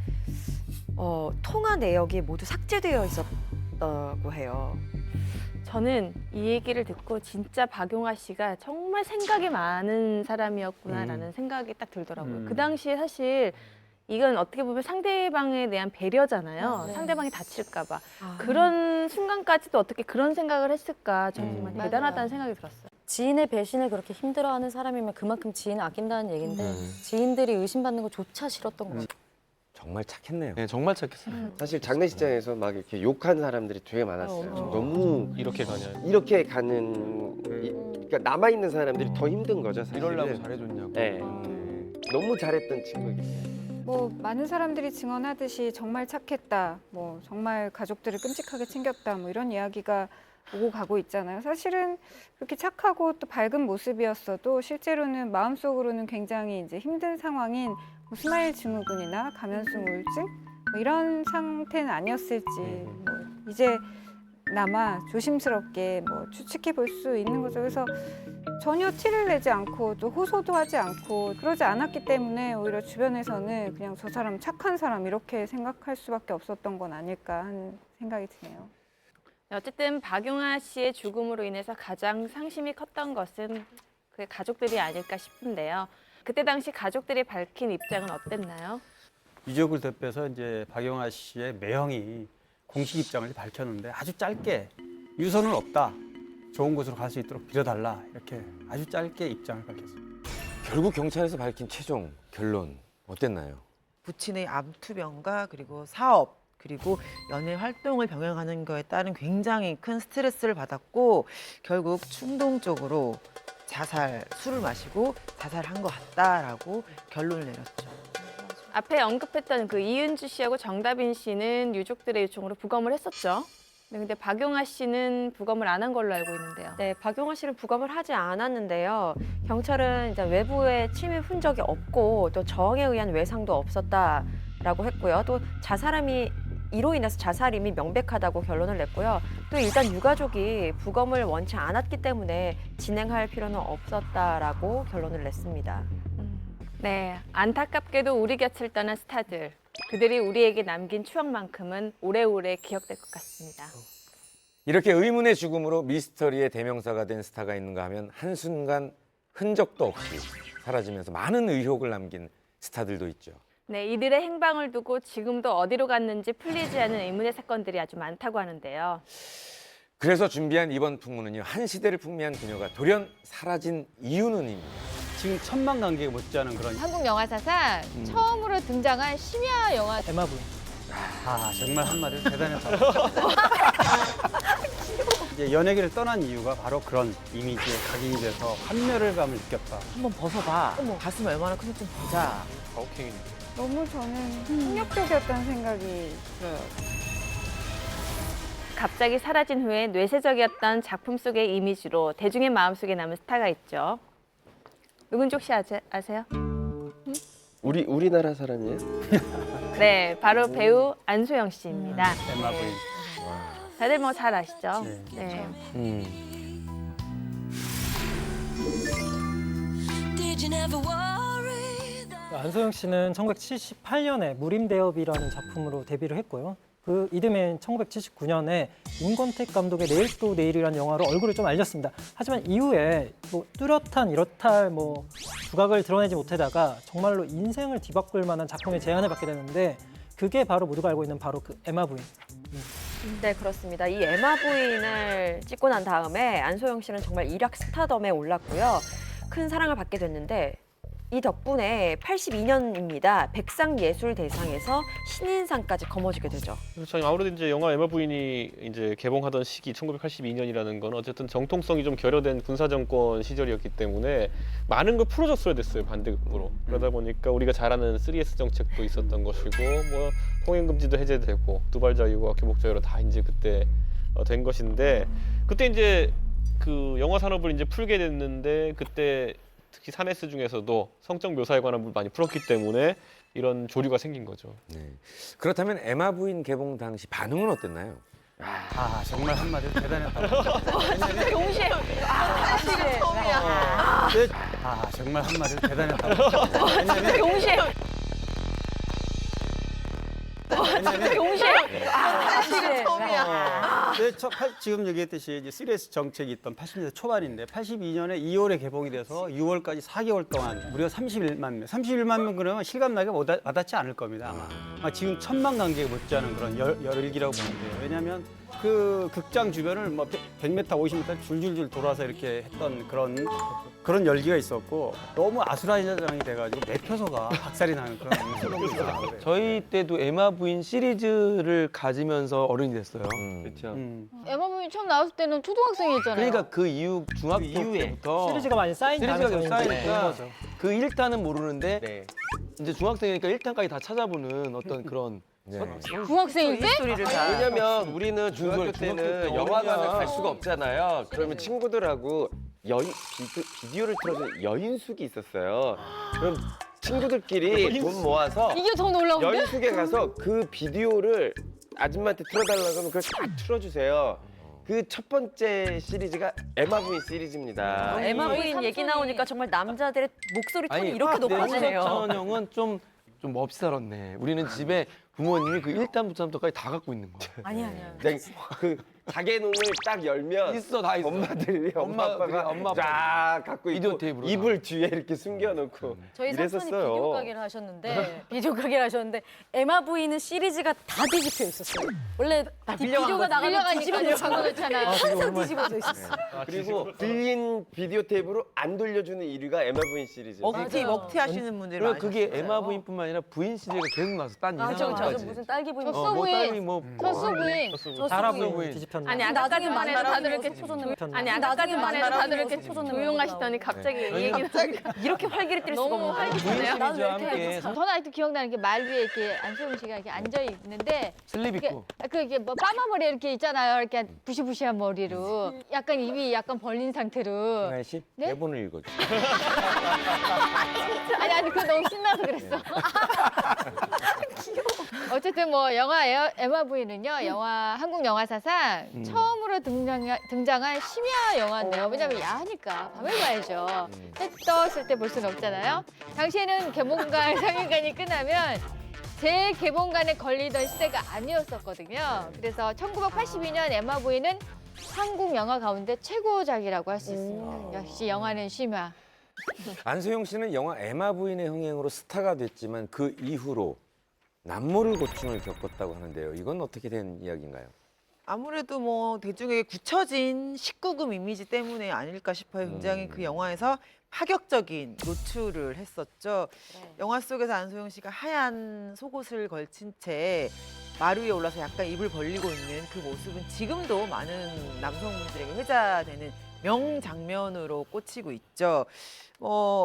통화 내역이 모두 삭제되어 있었다고 해요. 저는 이 얘기를 듣고 진짜 박용화 씨가 정말 생각이 많은 사람이었구나라는 생각이 딱 들더라고요. 그 당시에 사실 이건 어떻게 보면 상대방에 대한 배려잖아요. 네. 상대방이 다칠까 봐. 그런 순간까지도 어떻게 그런 생각을 했을까. 저는 정말 맞아요. 대단하다는 생각이 들었어요. 지인의 배신을 그렇게 힘들어하는 사람이면 그만큼 지인을 아낀다는 얘기인데 지인들이 의심받는 것조차 싫었던 거죠. 정말 착했네요. 네, 정말 착했어요. 사실 장례식장에서 막 이렇게 욕한 사람들이 되게 많았어요. 너무 이렇게 가냐. 이렇게 가는 그러니까 남아 있는 사람들이 더 힘든 거죠. 사실은. 이러려고 잘해줬냐고. 네. 너무 잘했던 친구이기. 뭐 많은 사람들이 증언하듯이 정말 착했다, 뭐 정말 가족들을 끔찍하게 챙겼다, 뭐 이런 이야기가 오고 가고 있잖아요. 사실은 그렇게 착하고 또 밝은 모습이었어도 실제로는 마음속으로는 굉장히 이제 힘든 상황인 뭐 스마일 증후군이나 감염성 우울증 뭐 이런 상태는 아니었을지 뭐 이제 나마 조심스럽게 뭐 추측해 볼 수 있는 거죠. 그래서 전혀 티를 내지 않고 또 호소도 하지 않고 그러지 않았기 때문에 오히려 주변에서는 그냥 저 사람 착한 사람 이렇게 생각할 수밖에 없었던 건 아닐까 하는 생각이 드네요. 어쨌든 박용화 씨의 죽음으로 인해서 가장 상심이 컸던 것은 그의 가족들이 아닐까 싶은데요. 그때 당시 가족들이 밝힌 입장은 어땠나요? 유족을 대표해서 이제 박용화 씨의 매형이 공식 입장을 밝혔는데 아주 짧게 유서는 없다. 좋은 곳으로 갈 수 있도록 빌어달라. 이렇게 아주 짧게 입장을 밝혔습니다. 결국 경찰에서 밝힌 최종 결론 어땠나요? 부친의 암투병과 그리고 사업 그리고 연애 활동을 병행하는 거에 따른 굉장히 큰 스트레스를 받았고 결국 충동적으로 술을 마시고 자살한 것 같다라고 결론을 내렸죠. 앞에 언급했던 그 이은주 씨하고 정다빈 씨는 유족들의 요청으로 부검을 했었죠. 근데 박용화 씨는 부검을 안 한 걸로 알고 있는데요. 네, 박용화 씨를 부검을 하지 않았는데요. 경찰은 이제 외부에 침입 흔적이 없고 또 저항에 의한 외상도 없었다라고 했고요. 또 이로 인해서 자살임이 명백하다고 결론을 냈고요. 또 일단 유가족이 부검을 원치 않았기 때문에 진행할 필요는 없었다라고 결론을 냈습니다. 네, 안타깝게도 우리 곁을 떠난 스타들. 그들이 우리에게 남긴 추억만큼은 오래오래 기억될 것 같습니다. 이렇게 의문의 죽음으로 미스터리의 대명사가 된 스타가 있는가 하면 한순간 흔적도 없이 사라지면서 많은 의혹을 남긴 스타들도 있죠. 네, 이들의 행방을 두고 지금도 어디로 갔는지 풀리지 않은 의문의 사건들이 아주 많다고 하는데요. 그래서 준비한 이번 풍문은요. 한 시대를 풍미한 그녀가 돌연 사라진 이유는입니다. 지금 1000만 관객에 못지않은 그런 한국 영화사상 처음으로 등장한 심야 영화 에마 부인. 정말 한마디로 대단했다. 이제 연예계를 떠난 이유가 바로 그런 이미지에 각인이 돼서 환멸감을 느꼈다. 한번 벗어봐. 가슴이 얼마나 큰지 좀 보자. 너무 저는 폭력적이었다는 생각이 들어요. 갑자기 사라진 후에 뇌세적이었던 작품 속의 이미지로 대중의 마음속에 남은 스타가 있죠. 은근족 씨 아세요? 우리나라 사람이에요? 네, 바로 배우 안소영 씨입니다. 에마 부인. 다들 뭐 잘 아시죠? 네. 네. 안소영 씨는 1978년에 무림대업이라는 작품으로 데뷔를 했고요. 그 이듬해인 1979년에 임권택 감독의 내일 또 내일이라는 영화로 얼굴을 좀 알렸습니다. 하지만 이후에 뭐 뚜렷한 이렇다 뭐 두각을 드러내지 못하다가 정말로 인생을 뒤바꿀 만한 작품에 제안을 받게 되는데 그게 바로 모두가 알고 있는 바로 그 에마 부인. 네, 그렇습니다. 이 에마 부인을 찍고 난 다음에 안소영 씨는 정말 일약 스타덤에 올랐고요. 큰 사랑을 받게 됐는데 이 덕분에 82년입니다. 백상예술대상에서 신인상까지 거머쥐게 되죠. 그렇죠. 아무래도 이제 영화 에마 부인이 이제 개봉하던 시기 1982년이라는 건 어쨌든 정통성이 좀 결여된 군사 정권 시절이었기 때문에 많은 걸 풀어줬어야 됐어요, 반대급부로. 그러다 보니까 우리가 잘 아는 3S 정책도 있었던 것이고 뭐 통행 금지도 해제되고 두발 자유와 교복 자유로 다 이제 그때 된 것인데 그때 이제 그 영화 산업을 이제 풀게 됐는데 그때 특히 3S 중에서도 성적 묘사에 관한 부분을 많이 풀었기 때문에 이런 조류가 생긴 거죠. 네. 그렇다면 에마 부인 개봉 당시 반응은 어땠나요? 정말 한마디로 대단했다. 진짜 동시에 사실은 처음이야. 정말 한마디로 대단했다. 진짜 동시에 동시에 사실은 처음이야. 지금 얘기했듯이 이제 3S 정책이 있던 80년대 초반인데 82년에 2월에 개봉이 돼서 6월까지 4개월 동안 무려 31만 명. 31만 명 그러면 실감나게 와닿지 않을 겁니다. 아마 지금 1000만 관객 못지않은 그런 열기라고 보면 돼요. 왜냐하면 그 극장 주변을 뭐 100m, 50m 줄줄줄 돌아서 이렇게 했던 그런 열기가 있었고 너무 아수라장이 돼가지고 매표소가 박살이 나는 그런 소동이다. 저희 때도 에마 부인 시리즈를 가지면서 어른이 됐어요. 그렇죠. 에마 부인 처음 나왔을 때는 초등학생이었잖아요. 그러니까 그 이후 중학교 이후에 때부터 시리즈가 많이 쌓인 시리즈가 다음에 계속 저희는 이제 쌓이니까 본 거죠. 그 1탄은 모르는데 이제 중학생이니까 1탄까지 다 찾아보는 어떤 그런 중학생일 때? 스토리를 다. 왜냐면 우리는 중학교 때는 때 영화관을 어린이야. 갈 수가 없잖아요. 그러면 친구들하고 비디오를 틀어주는 여인숙이 있었어요. 그럼 친구들끼리 돈 모아서 이게 더 놀라운데? 여인숙에 가서 그 비디오를 아줌마한테 틀어달라고 하면 그걸 다 틀어주세요. 그 첫 번째 시리즈가 에마 부인 시리즈입니다. 에마 저희 부인 얘기 삼촌이- 나오니까 정말 남자들의 목소리 톤이 이렇게 네, 높아지네요. 차원 형은 좀 몹살었네. 우리는 집에 부모님이 그 1탄부터 3탄까지 다 갖고 있는 거야. 아니야. 그 자개농을 딱 열면 있어, 다 있어. 엄마들이 엄마 아빠가 엄마 아빠 쫙 갖고 있고 비디오 테이프로 이불 뒤에 이렇게 숨겨놓고 저희 삼촌이 이랬었어요. 비디오 가게를 하셨는데 비디오 가게를 하셨는데 에마 부인은 시리즈가 다 뒤집혀 있었어요. 원래 비디오가 나가면 뒤집어져 그렇잖아. 항상 뒤집어져 있었어. 그리고 빌린 비디오 테이프로 안 돌려주는 1위가 에마 부인 시리즈. 먹튀 하시는 분들이 그리고 많으셨어요. 그게 에마 부인뿐만 아니라 부인 시리즈가 계속 나서 딴 맞아, 이상한 맞아. 거지. 무슨 딸기 부인. 젖소 뭐 부인. 딸이 뭐 젖소 부인. 다라 부인. 부인 뒤집혔나? 아니 나중에 아까까지만 해도 다들 이렇게 초전네. 아니 나중에 아까까지만 해도 다들 이렇게 초전네. 조용하시더니 갑자기 이 얘기 이렇게 활기를 띨 수가 너무 없는데. 부인 활기차네요. 시리즈와 함께 저는 아직도 기억나는 게 말 위에 이렇게 안소영 씨가 이렇게 앉아 있는데 슬립 이게 입고 이게 뭐 파마 머리 이렇게 있잖아요. 이렇게 부시부시한 머리로 약간 입이 약간 벌린 상태로. 정한 씨 네? 대본을 읽어주세요. 아니 그거 너무 신나서 그랬어. 어쨌든 뭐 영화 에마 부인은요 영화 한국 영화사상 처음으로 등장한 심야 영화인데요. 왜냐면 야하니까 밤에 봐야죠. 해 떴을 때 볼 수는 없잖아요. 당시에는 개봉관 상영관이 끝나면 재개봉관에 걸리던 시대가 아니었었거든요. 그래서 1982년 에마 부인은 한국 영화 가운데 최고작이라고 할 수 있습니다. 역시 영화는 심야. 안소영 씨는 영화 에마 부인의 흥행으로 스타가 됐지만 그 이후로 남모를 고충을 겪었다고 하는데요. 이건 어떻게 된 이야기인가요? 아무래도 뭐 대중에게 굳혀진 19금 이미지 때문에 아닐까 싶어요. 굉장히 그 영화에서 파격적인 노출을 했었죠. 영화 속에서 안소영 씨가 하얀 속옷을 걸친 채 마루 위에 올라서 약간 입을 벌리고 있는 그 모습은 지금도 많은 남성분들에게 회자되는 명장면으로 꽂히고 있죠.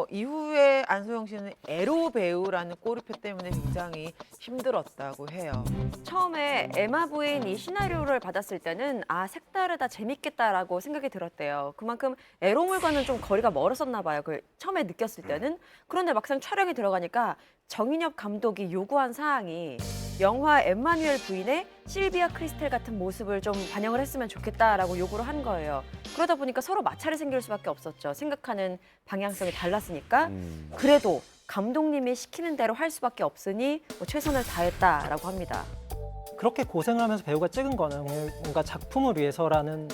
이후에 안소영 씨는 에로 배우라는 꼬리표 때문에 굉장히 힘들었다고 해요. 처음에 에마 부인 이 시나리오를 받았을 때는 색다르다 재밌겠다라고 생각이 들었대요. 그만큼 에로물과는 좀 거리가 멀었었나 봐요. 처음에 느꼈을 때는. 그런데 막상 촬영에 들어가니까 정인엽 감독이 요구한 사항이 영화 엠마뉴엘 부인의 실비아 크리스텔 같은 모습을 좀 반영을 했으면 좋겠다라고 요구를 한 거예요. 그러다 보니까 서로 마찰이 생길 수밖에 없었죠. 생각하는 방향성이 달랐으니까. 그래도 감독님이 시키는 대로 할 수밖에 없으니 최선을 다했다라고 합니다. 그렇게 고생을 하면서 배우가 찍은 거는 뭔가 작품을 위해서라는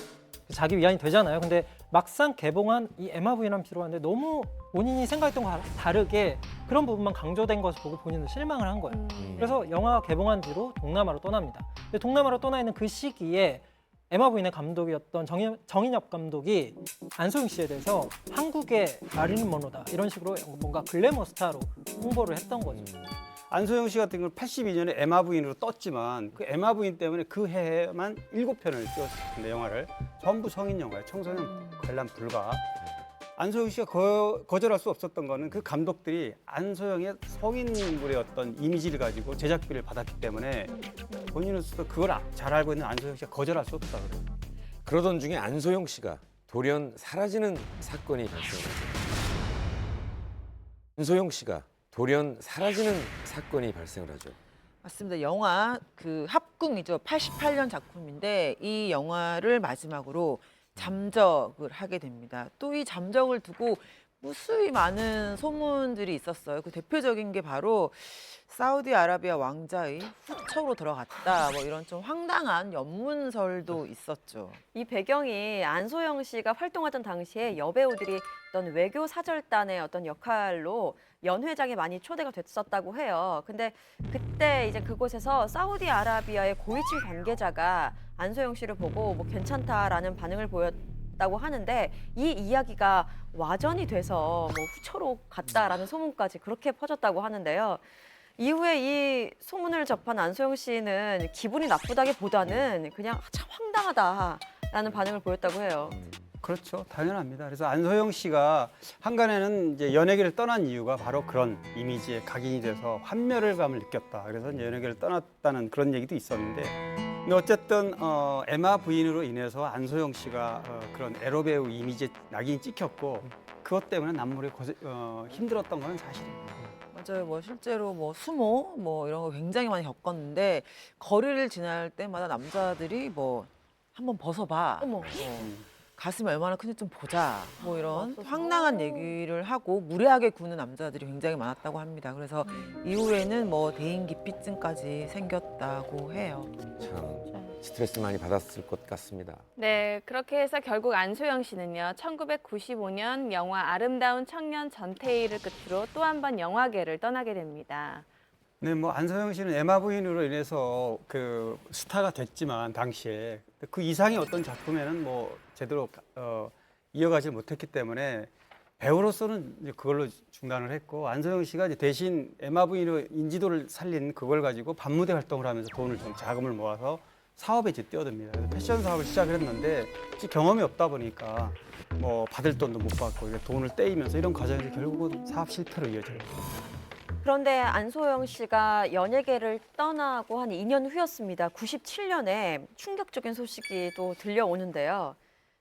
자기 위안이 되잖아요. 근데 막상 개봉한 이 에마 부인이라는 들어왔는데 너무 본인이 생각했던 거와 다르게 그런 부분만 강조된 것을 보고 본인은 실망을 한 거예요. 그래서 영화가 개봉한 뒤로 동남아로 떠납니다. 근데 동남아로 떠나 있는 그 시기에 에마 부인의 감독이었던 정인엽 감독이 안소영 씨에 대해서 한국의 마릴린 먼로다 이런 식으로 뭔가 글래머 스타로 홍보를 했던 거죠. 안소영 씨 같은 경우는 82년에 에마 부인으로 떴지만 그 에마 부인 때문에 그 해에만 7편을 찍었는데 영화를 전부 성인 영화예요. 청소년 관람 불가. 안소영 씨가 거절할 수 없었던 거는 그 감독들이 안소영의 성인물의 어떤 이미지를 가지고 제작비를 받았기 때문에 본인으로서 그걸 잘 알고 있는 안소영 씨가 거절할 수 없다 그래요. 그러던 중에 안소영 씨가 돌연 사라지는 사건이 발생했죠. 안소영 씨가 돌연 사라지는 사건이 발생을 하죠. 맞습니다. 영화 그 합궁이죠. 88년 작품인데 이 영화를 마지막으로 잠적을 하게 됩니다. 또 이 잠적을 두고 무수히 많은 소문들이 있었어요. 그 대표적인 게 바로 사우디아라비아 왕자의 후처로 들어갔다. 뭐 이런 좀 황당한 연문설도 있었죠. 이 배경이 안소영 씨가 활동하던 당시에 여배우들이 어떤 외교 사절단의 어떤 역할로 연회장에 많이 초대가 됐었다고 해요. 근데 그때 이제 그곳에서 사우디아라비아의 고위층 관계자가 안소영 씨를 보고 뭐 괜찮다라는 반응을 보였다고 하는데 이 이야기가 와전이 돼서 뭐 후처로 갔다라는 소문까지 그렇게 퍼졌다고 하는데요. 이후에 이 소문을 접한 안소영 씨는 기분이 나쁘다기보다는 그냥 참 황당하다라는 반응을 보였다고 해요. 그렇죠. 당연합니다. 그래서 안소영 씨가 한간에는 이제 연예계를 떠난 이유가 바로 그런 이미지에 각인이 돼서 환멸감을 느꼈다. 그래서 이제 연예계를 떠났다는 그런 얘기도 있었는데, 근데 어쨌든 에마 부인으로 인해서 안소영 씨가 그런 에로 배우 이미지에 낙인이 찍혔고 그것 때문에 남물이 힘들었던 건 사실입니다. 맞아요. 뭐 실제로 뭐 수모 뭐 이런 거 굉장히 많이 겪었는데 거리를 지날 때마다 남자들이 뭐 한번 벗어봐. 어머. 가슴이 얼마나 큰지 좀 보자. 뭐 이런 황당한 얘기를 하고 무례하게 구는 남자들이 굉장히 많았다고 합니다. 그래서 이후에는 뭐 대인기피증까지 생겼다고 해요. 참 스트레스 많이 받았을 것 같습니다. 네, 그렇게 해서 결국 안소영 씨는요, 1995년 영화 아름다운 청년 전태일을 끝으로 또 한 번 영화계를 떠나게 됩니다. 네, 뭐 안소영 씨는 에마 부인으로 인해서 그 스타가 됐지만 당시에 그 이상의 어떤 작품에는 뭐 제대로 이어가지 못했기 때문에 배우로서는 이제 그걸로 중단을 했고, 안소영 씨가 이제 대신 에마 부인으로 인지도를 살린 그걸 가지고 밤무대 활동을 하면서 돈을 좀 자금을 모아서 사업에 이제 뛰어듭니다. 그래서 패션 사업을 시작을 했는데 경험이 없다 보니까 뭐 받을 돈도 못 받고 돈을 떼이면서 이런 과정에서 결국은 사업 실패로 이어져요. 그런데 안소영 씨가 연예계를 떠나고 한 2년 후였습니다. 97년에 충격적인 소식이 또 들려오는데요.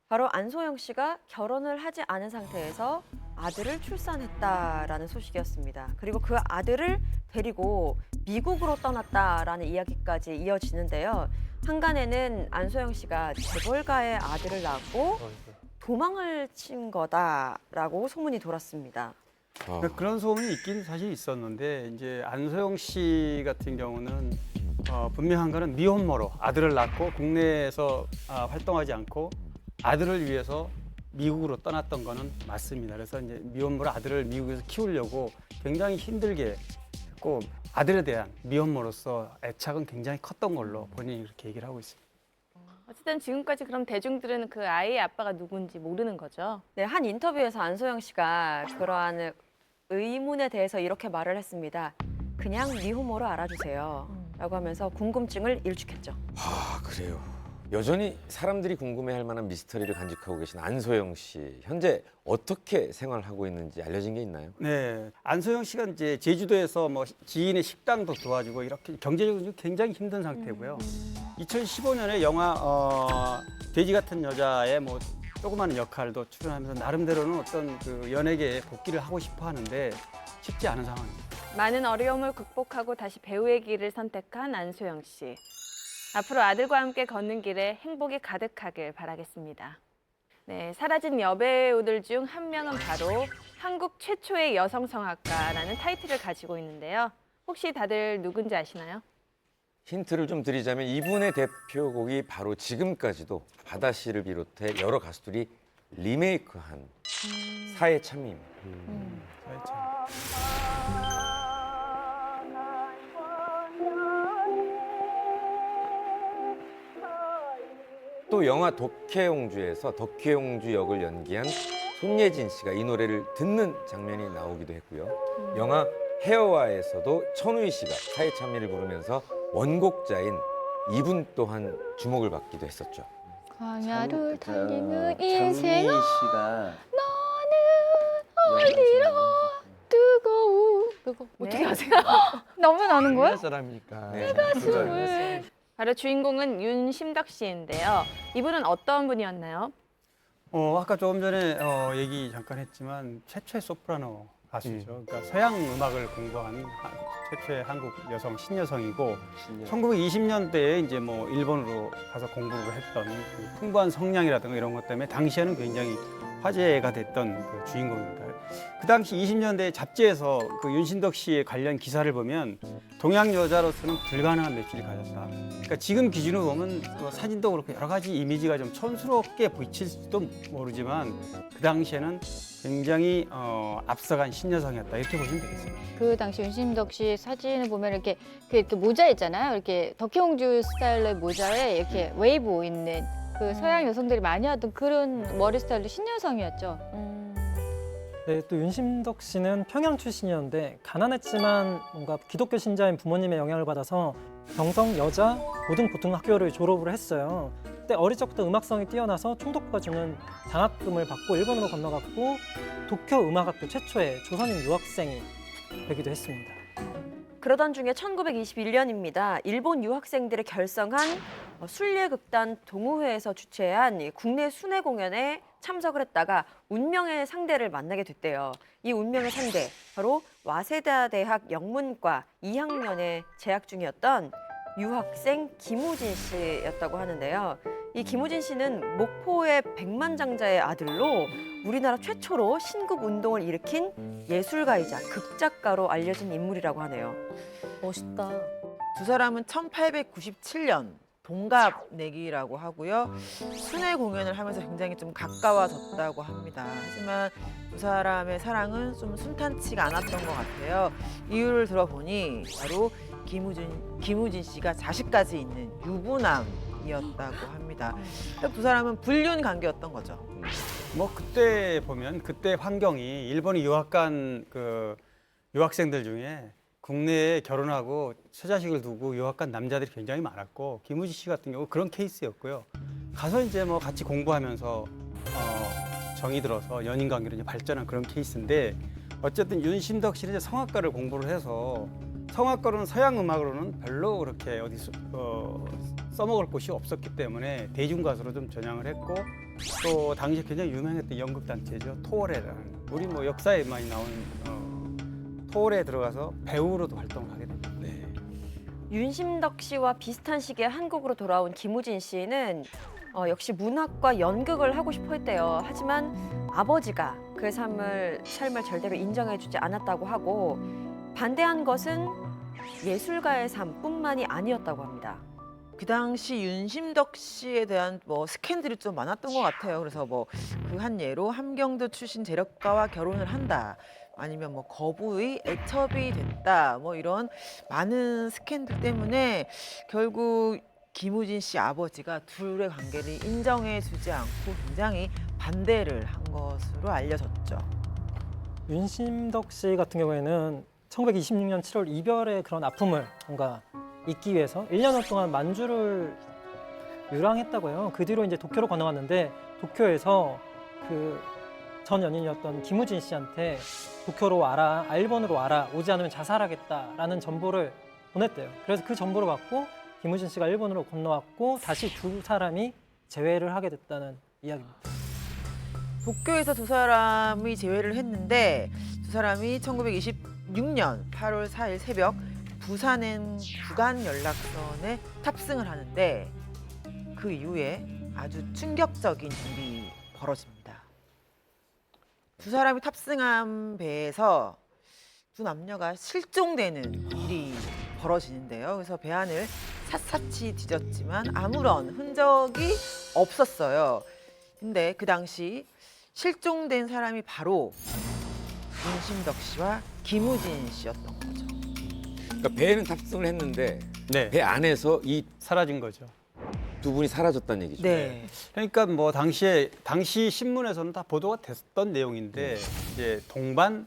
바로 안소영 씨가 결혼을 하지 않은 상태에서 아들을 출산했다라는 소식이었습니다. 그리고 그 아들을 데리고 미국으로 떠났다라는 이야기까지 이어지는데요. 한간에는 안소영 씨가 재벌가의 아들을 낳고 도망을 친 거다라고 소문이 돌았습니다. 그런 소문이 있긴 사실 있었는데, 이제 안소영 씨 같은 경우는 분명한 거는 미혼모로 아들을 낳고 국내에서 활동하지 않고 아들을 위해서 미국으로 떠났던 거는 맞습니다. 그래서 이제 미혼모로 아들을 미국에서 키우려고 굉장히 힘들게 했고, 아들에 대한 미혼모로서 애착은 굉장히 컸던 걸로 본인이 그렇게 얘기를 하고 있습니다. 어쨌든 지금까지 그럼 대중들은 그 아이의 아빠가 누군지 모르는 거죠. 네, 한 인터뷰에서 안소영 씨가 그러한 의문에 대해서 이렇게 말을 했습니다. 그냥 미혼모로 알아주세요. 라고 하면서 궁금증을 일축했죠. 아, 그래요. 여전히 사람들이 궁금해할 만한 미스터리를 간직하고 계신 안소영 씨. 현재 어떻게 생활하고 있는지 알려진 게 있나요? 네, 안소영 씨가 이제 제주도에서 뭐 지인의 식당도 도와주고 이렇게 경제적으로 굉장히 힘든 상태고요. 2015년에 영화 돼지 같은 여자의 뭐 조그마한 역할도 출연하면서 나름대로는 어떤 그 연예계에 복귀를 하고 싶어 하는데 쉽지 않은 상황입니다. 많은 어려움을 극복하고 다시 배우의 길을 선택한 안소영 씨. 앞으로 아들과 함께 걷는 길에 행복이 가득하길 바라겠습니다. 네, 사라진 여배우들 중 한 명은 바로 한국 최초의 여성 성악가라는 타이틀을 가지고 있는데요. 혹시 다들 누군지 아시나요? 힌트를 좀 드리자면 이분의 대표곡이 바로 지금까지도 바다 씨를 비롯해 여러 가수들이 리메이크한 사회 참미입니다. 사회 참미. 또 영화 덕혜옹주에서 덕혜옹주 역을 연기한 손예진 씨가 이 노래를 듣는 장면이 나오기도 했고요. 영화 헤어와에서도 천우희 씨가 사회찬미를 부르면서 원곡자인 이분 또한 주목을 받기도 했었죠. 광야를 달리는 인생아 씨가 너는 어디로 뜨거운 그거 어떻게 아세요? 너무 나는 거야? 옛날 사람이니까. 네. 가슴을 바로 주인공은 윤심덕 씨인데요. 이분은 어떤 분이었나요? 아까 조금 전에 얘기 잠깐 했지만 최초의 소프라노 가수죠. 그러니까 서양 음악을 공부한 최초의 한국 여성 신여성이고 1920년대에 이제 뭐 일본으로 가서 공부를 했던 그 풍부한 성량이라든가 이런 것 때문에 당시에는 굉장히 화제가 됐던 그 주인공입니다. 그 당시 20년대 잡지에서 그 윤신덕 씨의 관련 기사를 보면 동양 여자로서는 불가능한 매출이 가졌다. 그러니까 지금 기준으로 보면 그 사진도 그렇고 여러 가지 이미지가 좀 촌스럽게 보일지도 모르지만 그 당시에는 굉장히 앞서간 신여성이었다 이렇게 보시면 되겠습니다. 그 당시 윤심덕 씨 사진을 보면 이렇게 모자 있잖아요. 이렇게 덕혜옹주 스타일의 모자에 이렇게 웨이브 있는 그 서양 여성들이 많이 하던 그런 머리 스타일로 신여성이었죠. 네, 또 윤심덕 씨는 평양 출신이었는데 가난했지만 뭔가 기독교 신자인 부모님의 영향을 받아서 경성 여자 고등보통학교를 졸업을 했어요. 그때 어릴 적부터 음악성이 뛰어나서 총독부가 주는 장학금을 받고 일본으로 건너갔고 도쿄 음악학교 최초의 조선인 유학생이 되기도 했습니다. 그러던 중에 1921년입니다. 일본 유학생들을 결성한 순례극단 동호회에서 주최한 이 국내 순회 공연에 참석을 했다가 운명의 상대를 만나게 됐대요. 이 운명의 상대, 바로 와세다 대학 영문과 2학년에 재학 중이었던 유학생 김우진 씨였다고 하는데요. 이 김우진 씨는 목포의 백만장자의 아들로 우리나라 최초로 신국 운동을 일으킨 예술가이자 극작가로 알려진 인물이라고 하네요. 멋있다. 두 사람은 1897년 동갑내기라고 하고요. 순회 공연을 하면서 굉장히 좀 가까워졌다고 합니다. 하지만 두 사람의 사랑은 좀 순탄치가 않았던 것 같아요. 이유를 들어보니 바로 김우진 씨가 자식까지 있는 유부남이었다고 합니다. 두 사람은 불륜 관계였던 거죠. 뭐 그때 보면 그때 환경이 일본에 유학 간 그 유학생들 중에 국내에 결혼하고 처자식을 두고 유학 간 남자들이 굉장히 많았고 김우진 씨 같은 경우 그런 케이스였고요. 가서 이제 뭐 같이 공부하면서 정이 들어서 연인 관계로 이제 발전한 그런 케이스인데 어쨌든 윤심덕 씨는 이제 성악가를 공부를 해서 성악가로는 서양 음악으로는 별로 그렇게 어디 써먹을 곳이 없었기 때문에 대중 가수로 좀 전향을 했고 또 당시에 굉장히 유명했던 연극 단체죠 토레라는 우리 뭐 역사에 많이 나오는 토레에 들어가서 배우로도 활동을 하게 됩니다. 네. 윤심덕 씨와 비슷한 시기에 한국으로 돌아온 김우진 씨는 역시 문학과 연극을 하고 싶어 했대요. 하지만 아버지가 그의 삶을 절대로 인정해주지 않았다고 하고 반대한 것은 예술가의 삶뿐만이 아니었다고 합니다. 그 당시 윤심덕 씨에 대한 뭐 스캔들이 좀 많았던 것 같아요. 그래서 뭐 그 한 예로 함경도 출신 재력가와 결혼을 한다. 아니면 뭐 거부의 애첩이 됐다. 뭐 이런 많은 스캔들 때문에 결국 김우진 씨 아버지가 둘의 관계를 인정해주지 않고 굉장히 반대를 한 것으로 알려졌죠. 윤심덕 씨 같은 경우에는 1926년 7월 이별의 그런 아픔을 뭔가 잊기 위해서 1년여 동안 만주를 유랑했다고요. 그 뒤로 이제 도쿄로 건너갔는데 도쿄에서 그 전 연인이었던 김우진 씨한테 도쿄로 와라, 일본으로 와라, 오지 않으면 자살하겠다라는 전보를 보냈대요. 그래서 그 전보를 받고 김우진 씨가 일본으로 건너왔고 다시 두 사람이 재회를 하게 됐다는 이야기입니다. 도쿄에서 두 사람이 재회를 했는데 두 사람이 1926년 8월 4일 새벽 부산행 부간 연락선에 탑승을 하는데 그 이후에 아주 충격적인 일이 벌어집니다. 두 사람이 탑승한 배에서 두 남녀가 실종되는 일이 벌어지는데요. 그래서 배 안을 샅샅이 뒤졌지만 아무런 흔적이 없었어요. 근데 그 당시 실종된 사람이 바로 윤심덕 씨와 김우진 씨였던 거죠. 그러니까 배에는 탑승을 했는데 네. 배 안에서 사라진 거죠. 두 분이 사라졌다는 얘기죠. 네. 그러니까 뭐 당시 신문에서는 다 보도가 됐던 내용인데 이제 동반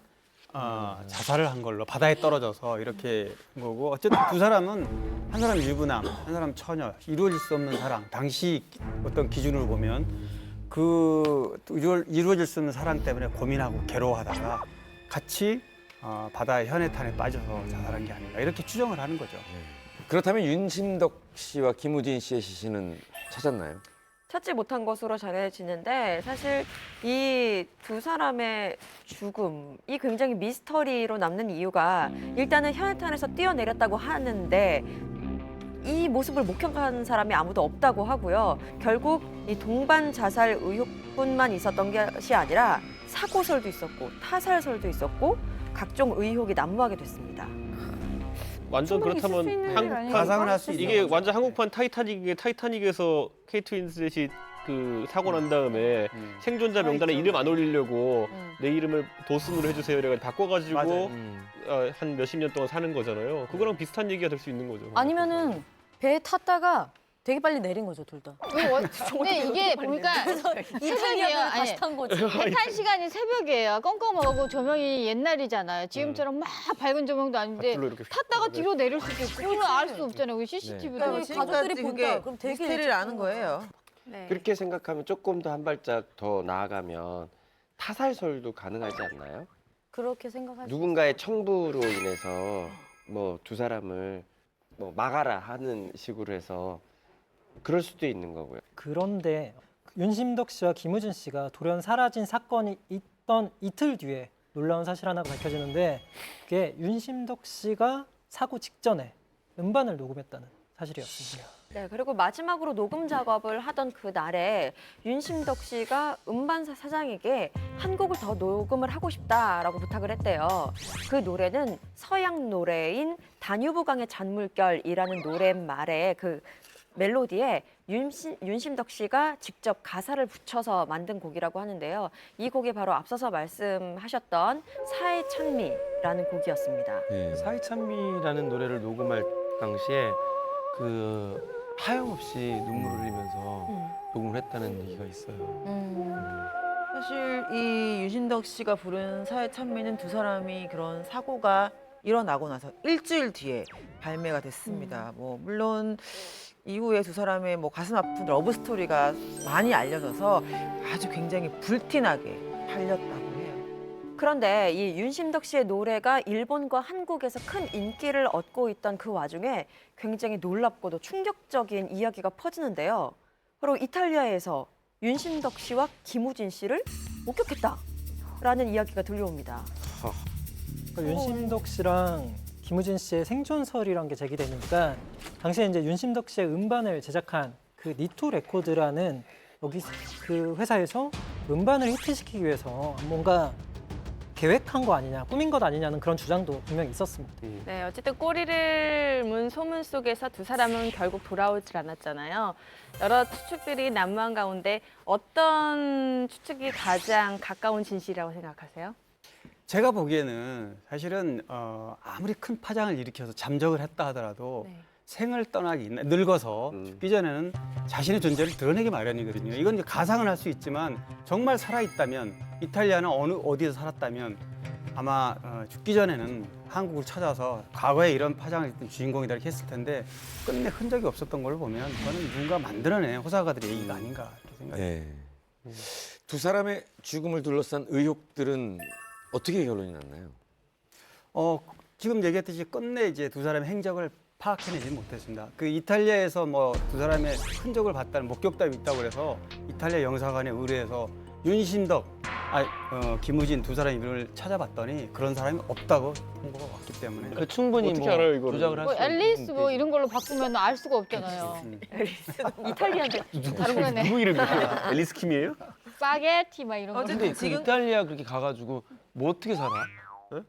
자살을 한 걸로 바다에 떨어져서 이렇게 한 거고 어쨌든 두 사람은 한 사람 유부남, 한 사람 처녀, 이루어질 수 없는 사랑. 당시 어떤 기준으로 보면 그 이루어질 수 없는 사랑 때문에 고민하고 괴로워하다가 같이 바다의 현해탄에 빠져서 자살한 게 아닌가 이렇게 추정을 하는 거죠. 그렇다면 윤심덕 씨와 김우진 씨의 시신은 찾았나요? 찾지 못한 것으로 전해지는데 사실 이 두 사람의 죽음이 굉장히 미스터리로 남는 이유가 일단은 현해탄에서 뛰어내렸다고 하는데 이 모습을 목격한 사람이 아무도 없다고 하고요. 결국 이 동반 자살 의혹뿐만 있었던 것이 아니라 사고설도 있었고 타살설도 있었고 각종 의혹이 난무하게 됐습니다. 완전 충분히 있을 수 그렇다면 있는 일 한국 아닌가? 가상을 할 수 이게 있는 완전 한국판 타이타닉에서 케이트 윈슬렛이 그 사고 난 다음에 생존자 명단에 이름 안 올리려고 내 이름을 도슨으로 해주세요 이래가지고 바꿔가지고 맞아요. 한 몇십 년 동안 사는 거잖아요. 그거랑 비슷한 얘기가 될 수 있는 거죠. 아니면은 배에 탔다가 되게 빨리 내린 거죠, 둘 다. 근데 이게 보니까 새벽이에요. 아니, 다시 탄 거지. 탈 시간이 새벽이에요. 껌껌하고 조명이 옛날이잖아요. 지금처럼 막 밝은 조명도 아닌데 밧줄로 이렇게 탔다가 뒤로 내릴 수도 있고 그걸 알 수 없잖아요. 우리 CCTV도. 그러니까 가족들이 본다. 그럼 되게 미스테리를 아는 거예요. 네. 그렇게 생각하면 조금 더 한 발짝 더 나아가면 타살설도 가능하지 않나요? 그렇게 생각할 수 누군가의 청부로 인해서 뭐 두 사람을 뭐 막아라 하는 식으로 해서 그럴 수도 있는 거고요. 그런데 윤심덕 씨와 김우진 씨가 돌연 사라진 사건이 있던 이틀 뒤에 놀라운 사실 하나가 밝혀지는데 그게 윤심덕 씨가 사고 직전에 음반을 녹음했다는 사실이었습니다. 네, 그리고 마지막으로 녹음 작업을 하던 그 날에 윤심덕 씨가 음반사 사장에게 한 곡을 더 녹음을 하고 싶다라고 부탁을 했대요. 그 노래는 서양 노래인 다뉴브강의 잔물결이라는 노랫말에 그 멜로디에 윤심덕 씨가 직접 가사를 붙여서 만든 곡이라고 하는데요. 이 곡이 바로 앞서서 말씀하셨던 사의 찬미라는 곡이었습니다. 네. 사이찬미라는 노래를 녹음할 당시에 그 하염없이 눈물을 흘리면서 녹음을 했다는 얘기가 있어요. 사실 이 유진덕 씨가 부른 사회 찬미는 두 사람이 그런 사고가 일어나고 나서 일주일 뒤에 발매가 됐습니다. 뭐 물론 이후에 두 사람의 뭐 가슴 아픈 러브 스토리가 많이 알려져서 아주 굉장히 불티나게 팔렸다고 해요. 그런데 이 윤심덕 씨의 노래가 일본과 한국에서 큰 인기를 얻고 있던 그 와중에 굉장히 놀랍고도 충격적인 이야기가 퍼지는데요. 바로 이탈리아에서 윤심덕 씨와 김우진 씨를 목격했다라는 이야기가 들려옵니다. 그러니까 윤심덕 씨랑 김우진 씨의 생존설이란 게 제기되니까 당시에 이제 윤심덕 씨의 음반을 제작한 그 니토 레코드라는 여기 그 회사에서 음반을 히트시키기 위해서 뭔가 계획한 거 아니냐, 꾸민 것 아니냐는 그런 주장도 분명히 있었습니다. 네, 어쨌든 꼬리를 문 소문 속에서 두 사람은 결국 돌아오질 않았잖아요. 여러 추측들이 난무한 가운데 어떤 추측이 가장 가까운 진실이라고 생각하세요? 제가 보기에는 사실은 아무리 큰 파장을 일으켜서 잠적을 했다 하더라도 네. 생을 떠나기 늙어서 죽기 전에는 자신의 존재를 드러내기 마련이거든요. 이건 이제 가상을 할 수 있지만 정말 살아있다면 이탈리아는 어디서 살았다면 아마 죽기 전에는 한국을 찾아서 과거에 이런 파장을 일으킨 주인공이다 이렇게 했을 텐데 끝내 흔적이 없었던 걸 보면 그거는 누군가 만들어낸 호사가들의 얘기가 아닌가 이렇게 생각해요. 네. 두 사람의 죽음을 둘러싼 의혹들은 어떻게 결론이 났나요? 지금 얘기했듯이 끝내 이제 두 사람의 행적을 파악해내지 못했습니다. 그 이탈리아에서 뭐 두 사람의 흔적을 봤다는 목격담이 있다고 그래서 이탈리아 영사관에 의뢰해서 윤심덕, 김우진 두 사람 이름을 찾아봤더니 그런 사람이 없다고 통보가 왔기 때문에 그 충분히 어떻게 뭐 알아요, 이거를? 조작을 뭐 할수 앨리스 뭐 이런 걸로 바꾸면 알 수가 없잖아요. 이탈리아인데 다른 거네. 누구 이름이에요? 앨리스 킴이에요? 파게티 막 이런 거. 어쨌든 근데 그 지금 이탈리아 그렇게 가가지고 뭐 어떻게 살아?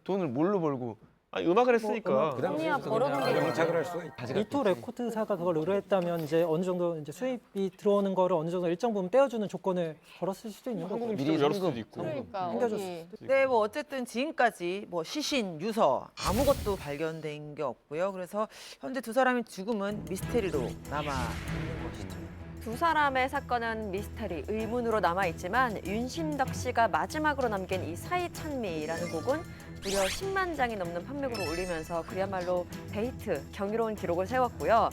돈을 뭘로 벌고 아니, 음악을 했으니까. 그냥 벌어놓은 게 영착을 할 수가 있다. 이토 레코드사가 그걸 의뢰했다면 이제 어느 정도 이제 수입이 들어오는 거를 어느 정도 일정 부분 떼어주는 조건을 걸었을 수도 있는 거고. 한국 음식점 열을 수도 있고. 그러니까 챙겨줬을 어디. 수도 있고. 네, 뭐 어쨌든 지금까지 뭐 시신, 유서 아무것도 발견된 게 없고요. 그래서 현재 두 사람의 죽음은 미스테리로 남아 있는 것이죠. 두 사람의 사건은 미스터리, 의문으로 남아있지만 윤심덕 씨가 마지막으로 남긴 이 사이찬미라는 곡은 무려 10만 장이 넘는 판매고를 올리면서 그야말로 데이트, 경이로운 기록을 세웠고요.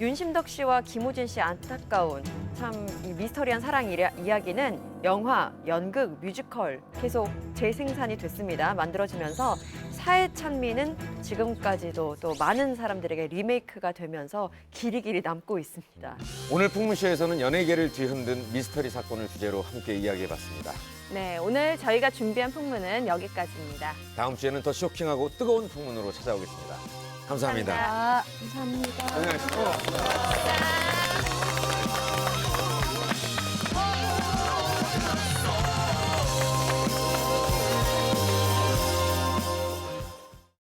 윤심덕 씨와 김호진 씨의 안타까운 참 이 미스터리한 사랑 이야기는 영화, 연극, 뮤지컬 계속 재생산이 됐습니다. 만들어지면서 사해찬미는 지금까지도 또 많은 사람들에게 리메이크가 되면서 길이길이 남고 있습니다. 오늘 풍문쇼에서는 연예계를 뒤흔든 미스터리 사건을 주제로 함께 이야기해봤습니다. 네, 오늘 저희가 준비한 풍문은 여기까지입니다. 다음 주에는 더 쇼킹하고 뜨거운 풍문으로 찾아오겠습니다. 감사합니다. 감사합니다. 안녕하십시오.